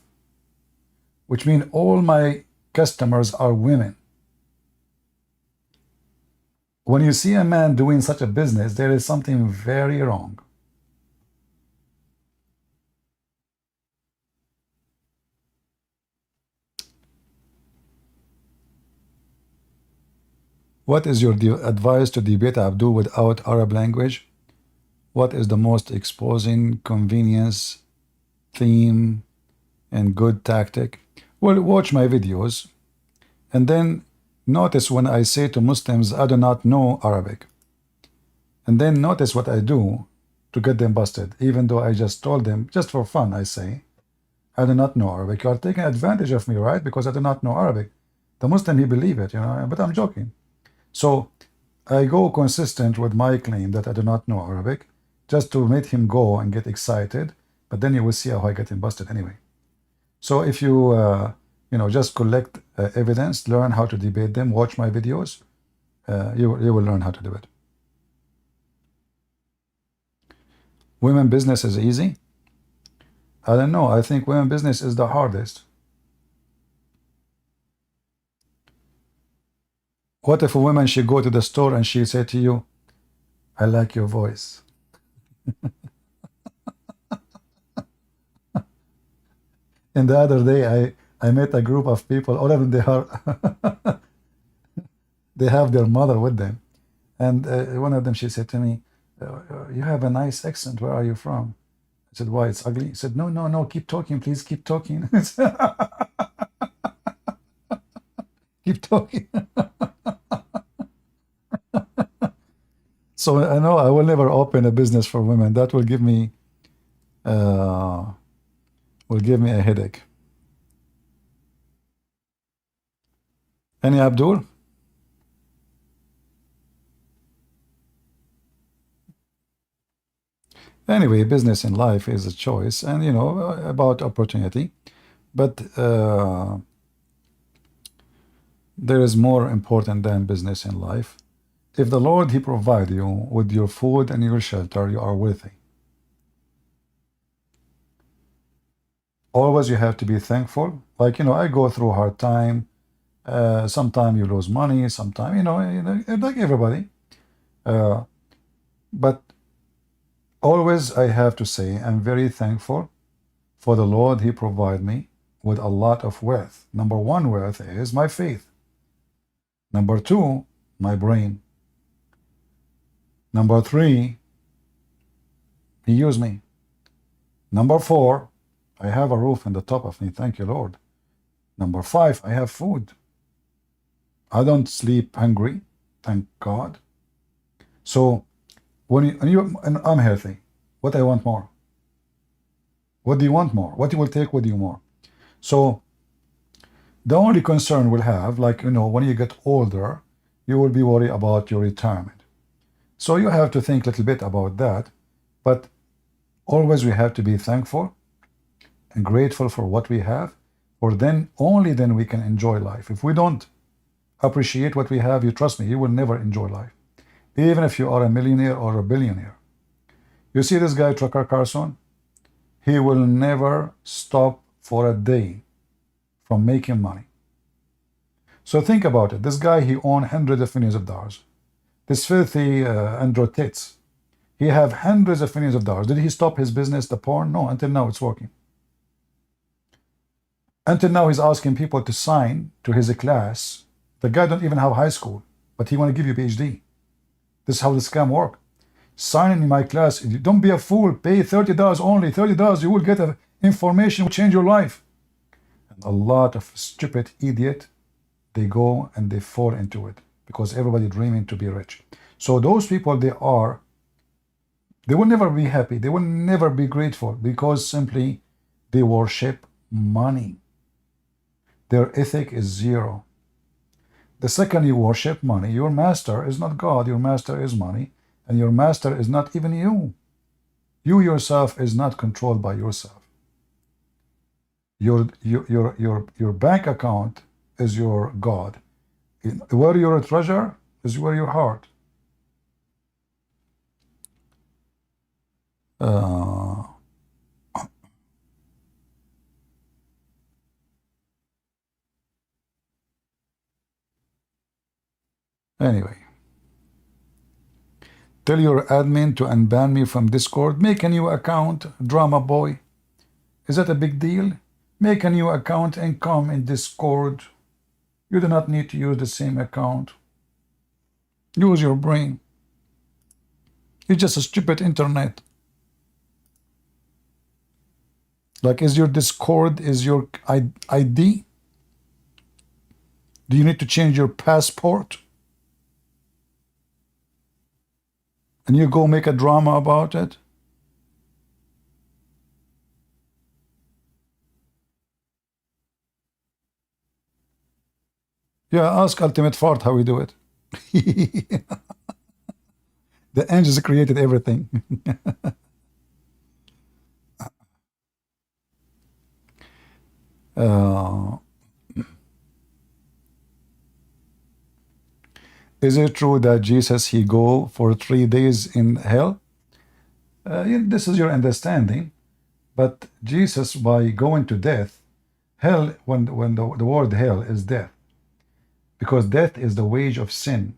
which means all my customers are women. When you see a man doing such a business, there is something very wrong. What is your advice to debate Abdul without Arab language? What is the most exposing convenience, theme, and good tactic? Well, watch my videos, and then notice when I say to Muslims, I do not know Arabic. And then notice what I do to get them busted, even though I just told them, just for fun, I say, I do not know Arabic. You are taking advantage of me, right? Because I do not know Arabic. The Muslim, he believe it, but I'm joking. So I go consistent with my claim that I do not know Arabic, just to make him go and get excited. But then you will see how I get him busted anyway. So if you, just collect evidence, learn how to debate them, watch my videos, you will learn how to do it. Women business is easy? I don't know. I think women business is the hardest. What if a woman should go to the store and she say to you, I like your voice. And the other day I met a group of people, all of them they have their mother with them. And one of them, she said to me, you have a nice accent. Where are you from? I said, why, it's ugly? He said, no, no, no, keep talking, please, keep talking. Keep talking. So I know I will never open a business for women. That will give me a headache. Any Abdul? Anyway, business in life is a choice, and about opportunity, but there is more important than business in life. If the Lord, He provide you with your food and your shelter, you are worthy. Always you have to be thankful. Like, I go through a hard time. Sometimes you lose money, sometimes, like everybody. But always I have to say, I'm very thankful for the Lord. He provide me with a lot of wealth. Number one wealth is my faith. Number two, my brain. Number three, He used me. Number four, I have a roof on the top of me. Thank you, Lord. Number five, I have food. I don't sleep hungry. Thank God. So when I'm healthy, what I want more? What do you want more? What you will take with you more? So the only concern we'll have, like, when you get older, you will be worried about your retirement. So you have to think a little bit about that. But always we have to be thankful and grateful for what we have, for then, only then we can enjoy life. If we don't appreciate what we have, you trust me, you will never enjoy life. Even if you are a millionaire or a billionaire. You see this guy, Tucker Carlson? He will never stop for a day from making money. So think about it. This guy, he owned hundreds of millions of dollars. This filthy Andrew Tate, he have hundreds of millions of dollars. Did he stop his business, the porn? No, until now it's working. Until now he's asking people to sign to his class. The guy don't even have high school, but he want to give you a PhD. This is how the scam work. Sign in my class. Don't be a fool. Pay $30 only. $30. You will get information will change your life. And a lot of stupid idiot, they go and they fall into it because everybody dreaming to be rich. So those people, they will never be happy. They will never be grateful because simply they worship money. Their ethic is zero. The second you worship money, your master is not God, your master is money, and your master is not even you. You yourself is not controlled by yourself. Your bank account is your God. Where your treasure is where your heart. Anyway. Tell your admin to unban me from Discord. Make a new account, Drama Boy. Is that a big deal? Make a new account and come in Discord. You do not need to use the same account. Use your brain. It's just a stupid internet. Like, is your Discord, is your ID? Do you need to change your passport? And you go make a drama about it? Yeah, ask Ultimate Fart how we do it. The angels created everything. uh, is it true that Jesus he go for 3 days in hell? This is your understanding, but Jesus by going to death, hell when the word hell is death, because death is the wage of sin.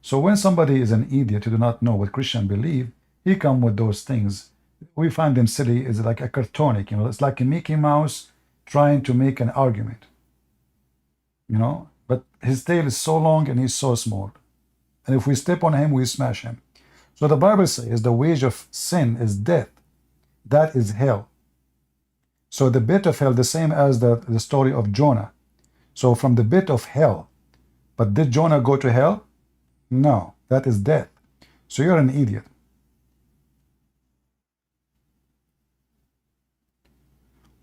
So when somebody is an idiot who do not know what Christian believe, he come with those things. We find them silly. It's like a cartonic, it's like a Mickey Mouse trying to make an argument, But his tail is so long and he's so small. And if we step on him, we smash him. So the Bible says the wage of sin is death. That is hell. So the bit of hell, the same as the story of Jonah. So from the bit of hell. But did Jonah go to hell? No, that is death. So you're an idiot.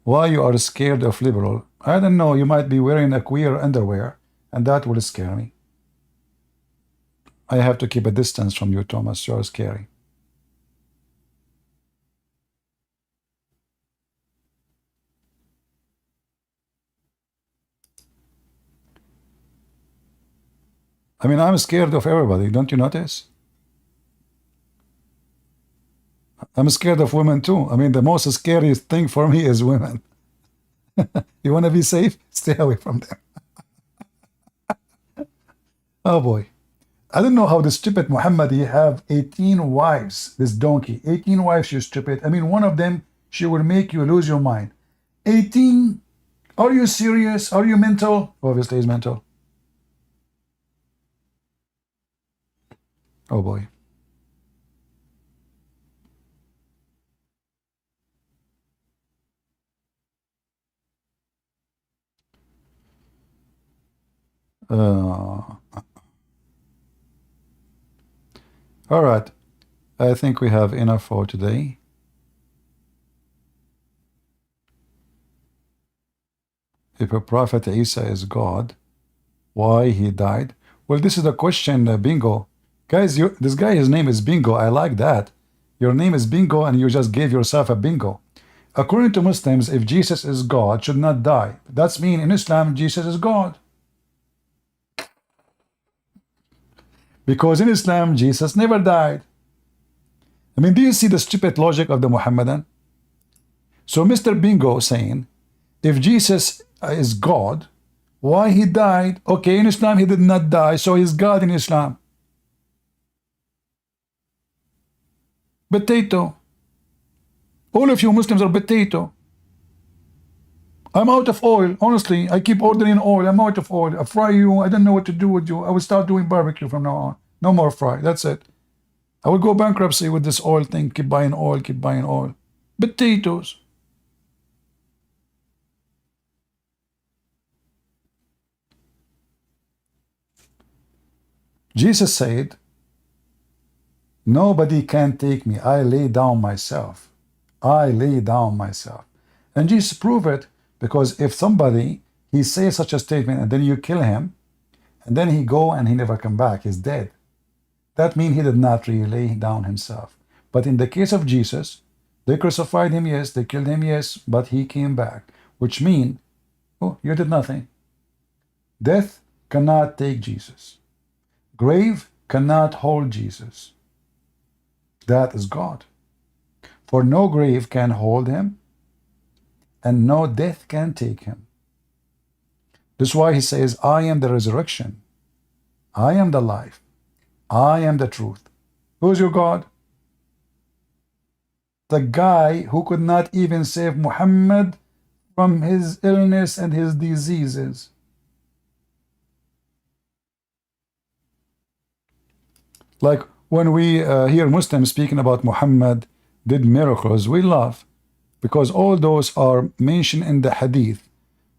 Why you are scared of liberal? I don't know, you might be wearing a queer underwear, and that will scare me. I have to keep a distance from you, Thomas. You're scary. I mean, I'm scared of everybody. Don't you notice? I'm scared of women too. I mean, the most scariest thing for me is women. You want to be safe? Stay away from them. Oh boy. I don't know how the stupid Muhammad he have 18 wives, this donkey. 18 wives, you stupid. I mean, one of them, she will make you lose your mind. 18? Are you serious? Are you mental? Obviously, he's mental. Oh boy. All right. I think we have enough for today. If a prophet Isa is God, why he died? Well, this is the question, Bingo. Guys, this guy, his name is Bingo. I like that. Your name is Bingo and you just gave yourself a bingo. According to Muslims, if Jesus is God, should not die. That's mean in Islam, Jesus is God. Because in Islam, Jesus never died. I mean, do you see the stupid logic of the Muhammadan? So Mr. Bingo saying, if Jesus is God, why he died? Okay, in Islam, he did not die, so he's God in Islam. Potato. All of you Muslims are potato. I'm out of oil. Honestly, I keep ordering oil. I'm out of oil. I fry you. I don't know what to do with you. I will start doing barbecue from now on. No more fry. That's it. I will go bankruptcy with this oil thing. Keep buying oil. Keep buying oil. Potatoes. Jesus said, nobody can take me. I lay down myself. I lay down myself. And Jesus proved it, because if somebody, he says such a statement and then you kill him, and then he go and he never come back, he's dead. That means he did not really lay down himself. But in the case of Jesus, they crucified him, yes, they killed him, yes, but he came back, which means, oh, you did nothing. Death cannot take Jesus. Grave cannot hold Jesus. That is God. For no grave can hold him, and no death can take him. That's why he says, I am the resurrection. I am the life. I am the truth. Who's your God? The guy who could not even save Muhammad from his illness and his diseases. Like when we hear Muslims speaking about Muhammad did miracles, we laugh, because all those are mentioned in the hadith.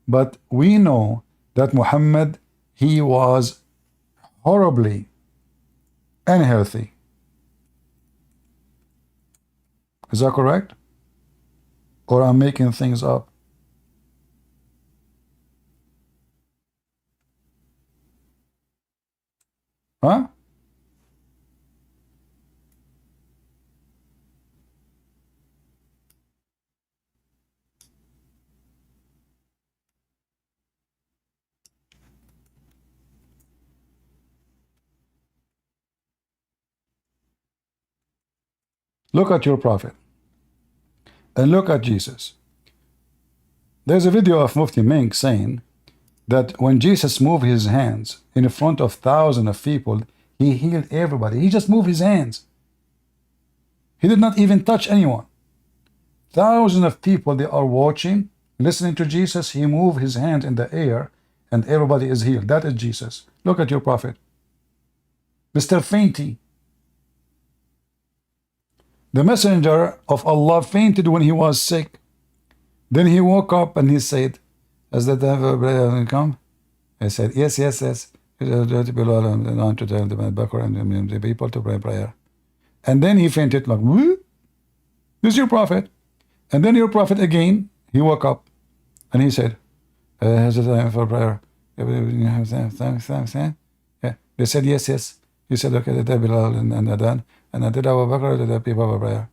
But we know that Muhammad, he was horribly unhealthy. Is that correct? Or I'm making things up? Huh? Look at your prophet and look at Jesus. There's a video of Mufti Mink saying that when Jesus moved his hands in front of thousands of people, he healed everybody. He just moved his hands. He did not even touch anyone. Thousands of people, they are watching, listening to Jesus. He moved his hand in the air and everybody is healed. That is Jesus. Look at your prophet. Mr. Fainty. The messenger of Allah fainted when he was sick. Then he woke up and he said, "Has the devil come?" I said, "Yes, yes, yes. To tell the people to pray prayer." And then he fainted like, "Woo? This is your prophet." And then your prophet again, he woke up and he said, "Has the time for prayer?" Yeah. They said, "Yes, yes." He said, "Okay, the Bilal and Adhan, and I did Abu Bakr to the people for prayer."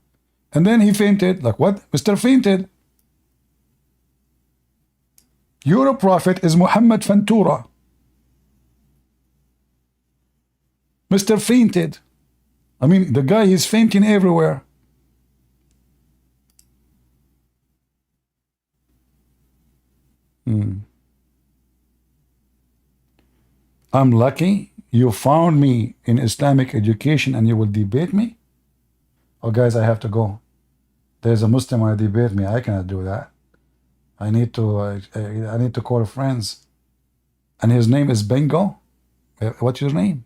And then he fainted. Like what? Mr. Fainted. Your prophet is Muhammad Fantura. Mr. Fainted. I mean, the guy is fainting everywhere. I'm lucky you found me in Islamic education and you will debate me? Oh, guys, I have to go. There's a Muslim who debate me. I cannot do that. I need to call friends. And his name is Bingo. What's your name?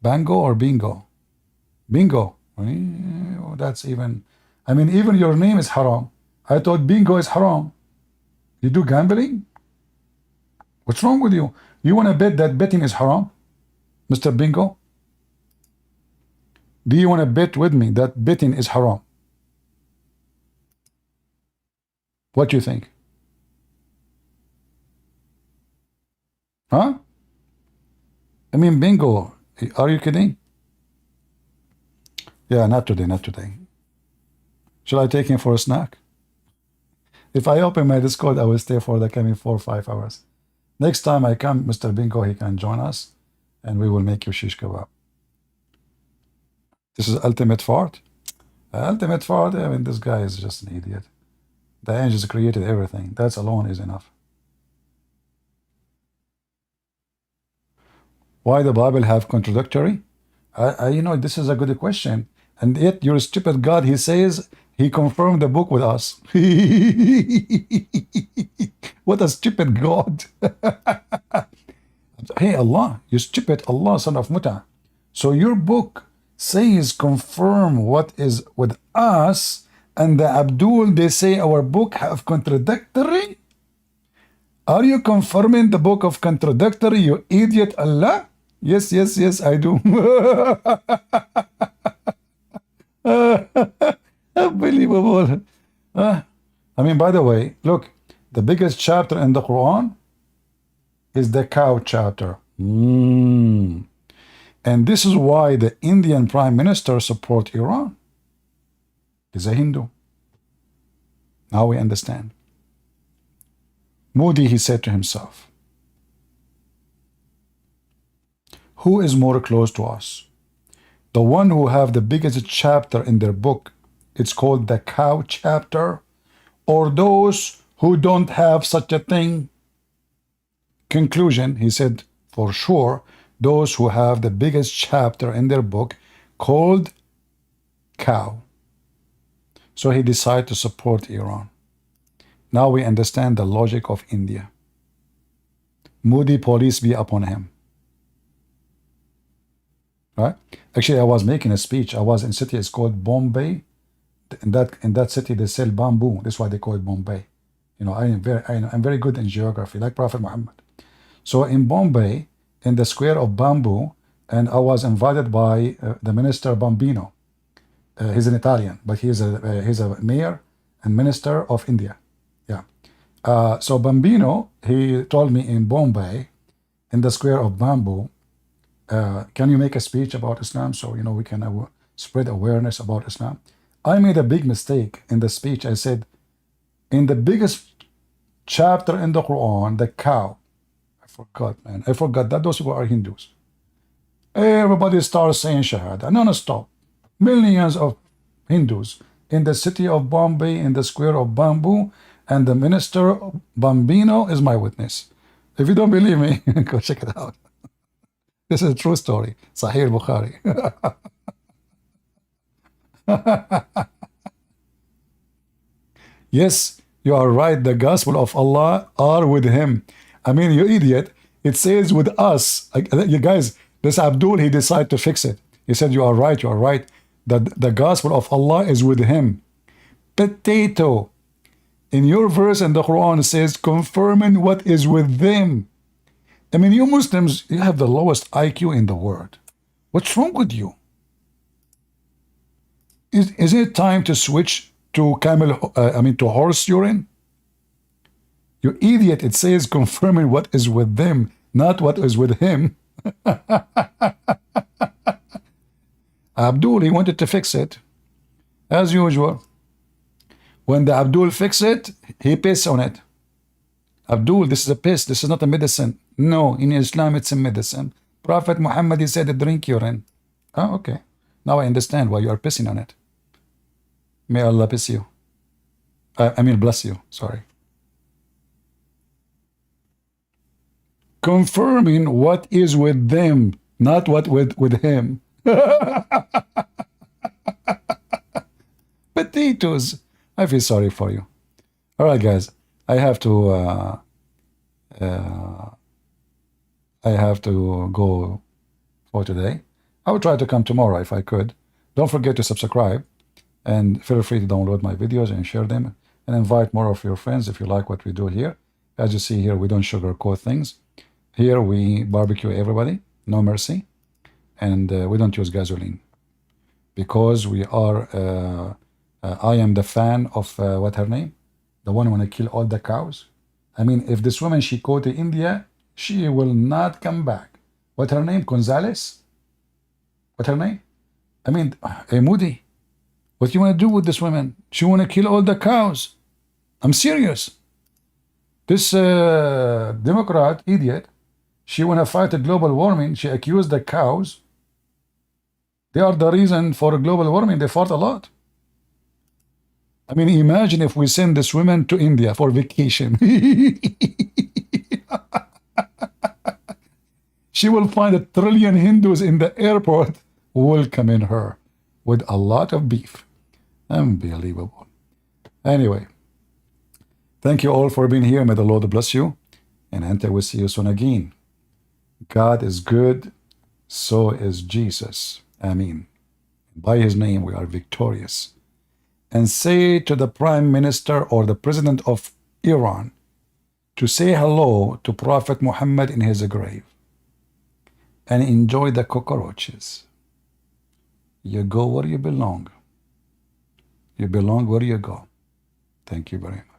Bango or Bingo? Bingo. That's even. I mean, even your name is haram. I thought bingo is haram. You do gambling? What's wrong with you? You want to bet that betting is haram, Mr. Bingo? Do you want to bet with me that betting is haram? What do you think? Huh? I mean, Bingo, are you kidding? Yeah, not today, not today. Shall I take him for a snack? If I open my Discord, I will stay for the coming 4 or 5 hours. Next time I come, Mr. Bingo, he can join us, and we will make you shish kebab. This is ultimate fart. Ultimate fart. I mean, this guy is just an idiot. The angels created everything. That alone is enough. Why the Bible have contradictory? You know, this is a good question. And yet your stupid God, he says he confirmed the book with us. What a stupid God. Hey Allah, you stupid Allah, son of Muta. So your book says confirm what is with us, and the Abdul, they say our book have contradictory? Are you confirming the book of contradictory, you idiot Allah? Yes, yes, yes, I do. Unbelievable. I mean, by the way, look, the biggest chapter in the Quran is the cow chapter. And this is why the Indian Prime Minister support Iran. He's a Hindu. Now we understand. Modi, he said to himself, who is more close to us? The one who have the biggest chapter in their book, it's called the cow chapter, or those who don't have such a thing? Conclusion, he said, for sure, those who have the biggest chapter in their book called cow. So he decided to support Iran. Now we understand the logic of India. Modi, police be upon him. Right? Actually, I was making a speech. I was in a city, it's called Bombay. In that city, they sell bamboo. That's why they call it Bombay. You know, I'm very good in geography, like Prophet Muhammad. So in Bombay, in the square of bamboo, and I was invited by the minister Bambino. He's an Italian, but he's a mayor and minister of India. Yeah. So Bambino, he told me in Bombay, in the square of bamboo, can you make a speech about Islam so you know we can spread awareness about Islam? I made a big mistake in the speech. I said, in the biggest chapter in the Quran, the cow. I forgot, man. I forgot that those people are Hindus. Everybody starts saying Shahada, non-stop. Millions of Hindus in the city of Bombay in the square of bamboo, and the minister Bambino is my witness. If you don't believe me, go check it out. This is a true story. Sahih Bukhari. Yes, you are right. The gospel of Allah are with him. I mean, you idiot. It says with us. You guys, this Abdul, he decided to fix it. He said, you are right, you are right. The gospel of Allah is with him. Potato. In your verse in the Quran, it says, confirming what is with them. I mean, you Muslims, you have the lowest IQ in the world. What's wrong with you? Is it time to switch to to horse urine? You idiot, it says confirming what is with them, not what is with him. Abdul, he wanted to fix it. As usual. When the Abdul fix it, he piss on it. Abdul, this is a piss, this is not a medicine. No, in Islam it's a medicine. Prophet Muhammad, he said, drink urine. Oh, okay. Now I understand why you are pissing on it. May Allah bless you. Bless you, sorry. Confirming what is with them, not what with him. Potatoes. I feel sorry for you. All right, guys. I have to go for today. I will try to come tomorrow if I could. Don't forget to subscribe, and feel free to download my videos and share them, and invite more of your friends if you like what we do here. As you see here, we don't sugarcoat things. Here we barbecue everybody, no mercy, and we don't use gasoline because we are. I am the fan of what her name, the one who wanna kill all the cows. I mean, if this woman she go to India, she will not come back. What her name? Gonzalez? What her name? I mean, Moody. What you want to do with this woman? She want to kill all the cows. I'm serious. This Democrat idiot, she want to fight the global warming. She accused the cows. They are the reason for global warming. They fought a lot. I mean, imagine if we send this woman to India for vacation. She will find 1 trillion Hindus in the airport welcoming her with a lot of beef. Unbelievable. Anyway, thank you all for being here. May the Lord bless you. And until we see you soon again. God is good, so is Jesus. Amen. By his name we are victorious. And say to the Prime Minister or the President of Iran to say hello to Prophet Muhammad in his grave. And enjoy the cockroaches. You go where you belong. You belong where you go. Thank you very much.